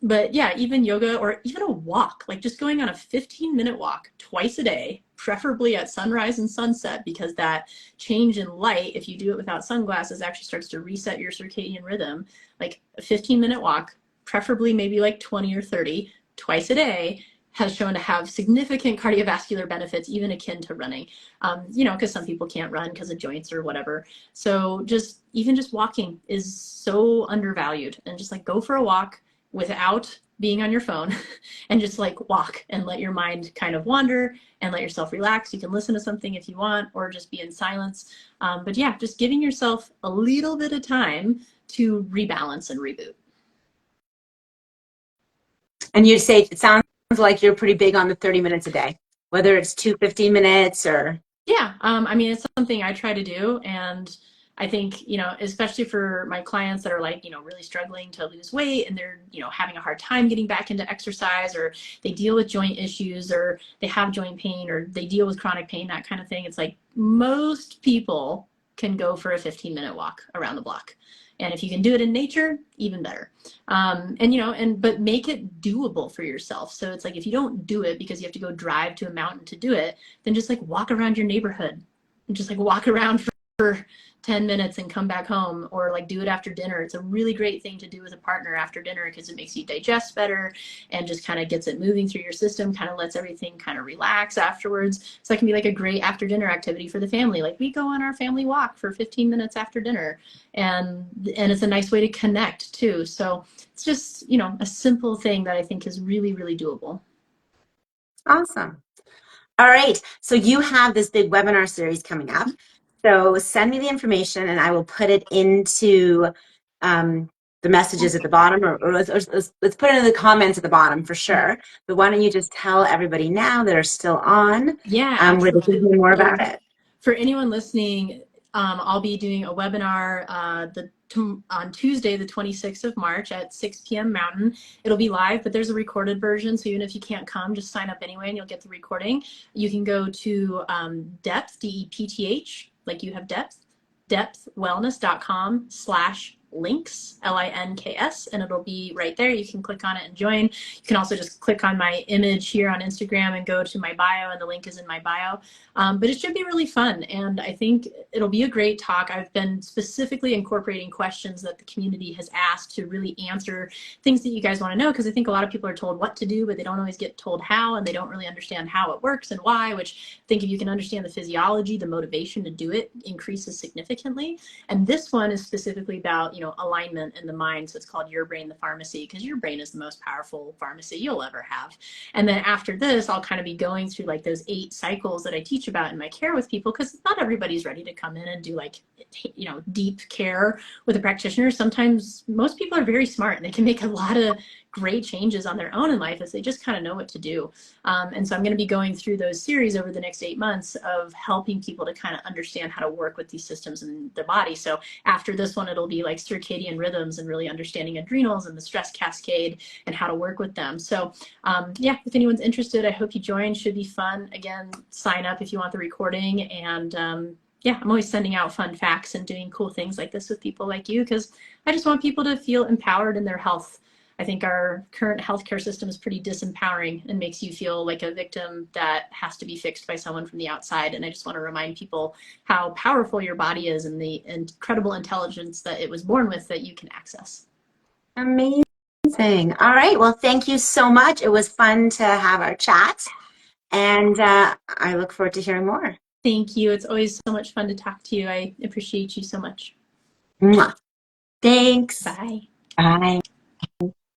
But yeah, even yoga or even a walk, like just going on a 15-minute walk twice a day, preferably at sunrise and sunset, because that change in light, if you do it without sunglasses, actually starts to reset your circadian rhythm. Like a 15-minute walk, preferably maybe like 20 or 30 twice a day, has shown to have significant cardiovascular benefits, even akin to running, you know, because some people can't run because of joints or whatever. So even just walking is so undervalued, and just like go for a walk without being on your phone and just like walk and let your mind kind of wander and let yourself relax. You can listen to something if you want, or just be in silence. But yeah, just giving yourself a little bit of time to rebalance and reboot. And you say it sounds like you're pretty big on the 30 minutes a day, whether it's 2 15 minutes or. Yeah, I mean, it's something I try to do. And I think, you know, especially for my clients that are like, you know, really struggling to lose weight, and they're, you know, having a hard time getting back into exercise, or they deal with joint issues, or they have joint pain, or they deal with chronic pain, that kind of thing. It's like most people can go for a 15-minute walk around the block. And if you can do it in nature, even better. And, you know, but make it doable for yourself. So it's like, if you don't do it because you have to go drive to a mountain to do it, then just like walk around your neighborhood and just like walk around for 10 minutes and come back home, or like do it after dinner. It's a really great thing to do with a partner after dinner, because it makes you digest better and just kind of gets it moving through your system, kind of lets everything kind of relax afterwards. So that can be like a great after dinner activity for the family. Like we go on our family walk for 15 minutes after dinner, and it's a nice way to connect too. So it's just, you know, a simple thing that I think is really, really doable. Awesome. All right. So you have this big webinar series coming up. So send me the information and I will put it into the messages at the bottom, or let's put it in the comments at the bottom for sure. But why don't you just tell everybody now that are still on, Yeah, where they can hear more about it. For anyone listening, I'll be doing a webinar on Tuesday, the 26th of March at 6 p.m. Mountain. It'll be live, but there's a recorded version. So even if you can't come, just sign up anyway and you'll get the recording. You can go to Depth, D-E-P-T-H, like you have depth, depthwellness.com/links, L-I-N-K-S, and it'll be right there. You can click on it and join. You can also just click on my image here on Instagram and go to my bio, and the link is in my bio. But it should be really fun, and I think it'll be a great talk. I've been specifically incorporating questions that the community has asked to really answer things that you guys want to know, because I think a lot of people are told what to do, but they don't always get told how, and they don't really understand how it works and why, which I think if you can understand the physiology, the motivation to do it increases significantly. And this one is specifically about, you know, alignment in the mind. So it's called Your Brain, the Pharmacy, because your brain is the most powerful pharmacy you'll ever have. And then after this, I'll kind of be going through like those 8 cycles that I teach about in my care with people, because not everybody's ready to come in and do like, you know, deep care with a practitioner. Sometimes most people are very smart and they can make a lot of great changes on their own in life if they just kind of know what to do. And so I'm going to be going through those series over the next 8 months of helping people to kind of understand how to work with these systems in their body. So after this one, it'll be like circadian rhythms and really understanding adrenals and the stress cascade and how to work with them. So yeah, if anyone's interested, I hope you join. Should be fun. Again, sign up if you want the recording. And yeah, I'm always sending out fun facts and doing cool things like this with people like you, because I just want people to feel empowered in their health. I think our current healthcare system is pretty disempowering and makes you feel like a victim that has to be fixed by someone from the outside. And I just want to remind people how powerful your body is and the incredible intelligence that it was born with that you can access. Amazing. All right. Well, thank you so much. It was fun to have our chat, and I look forward to hearing more. Thank you. It's always so much fun to talk to you. I appreciate you so much. Mwah. Thanks. Bye. Bye.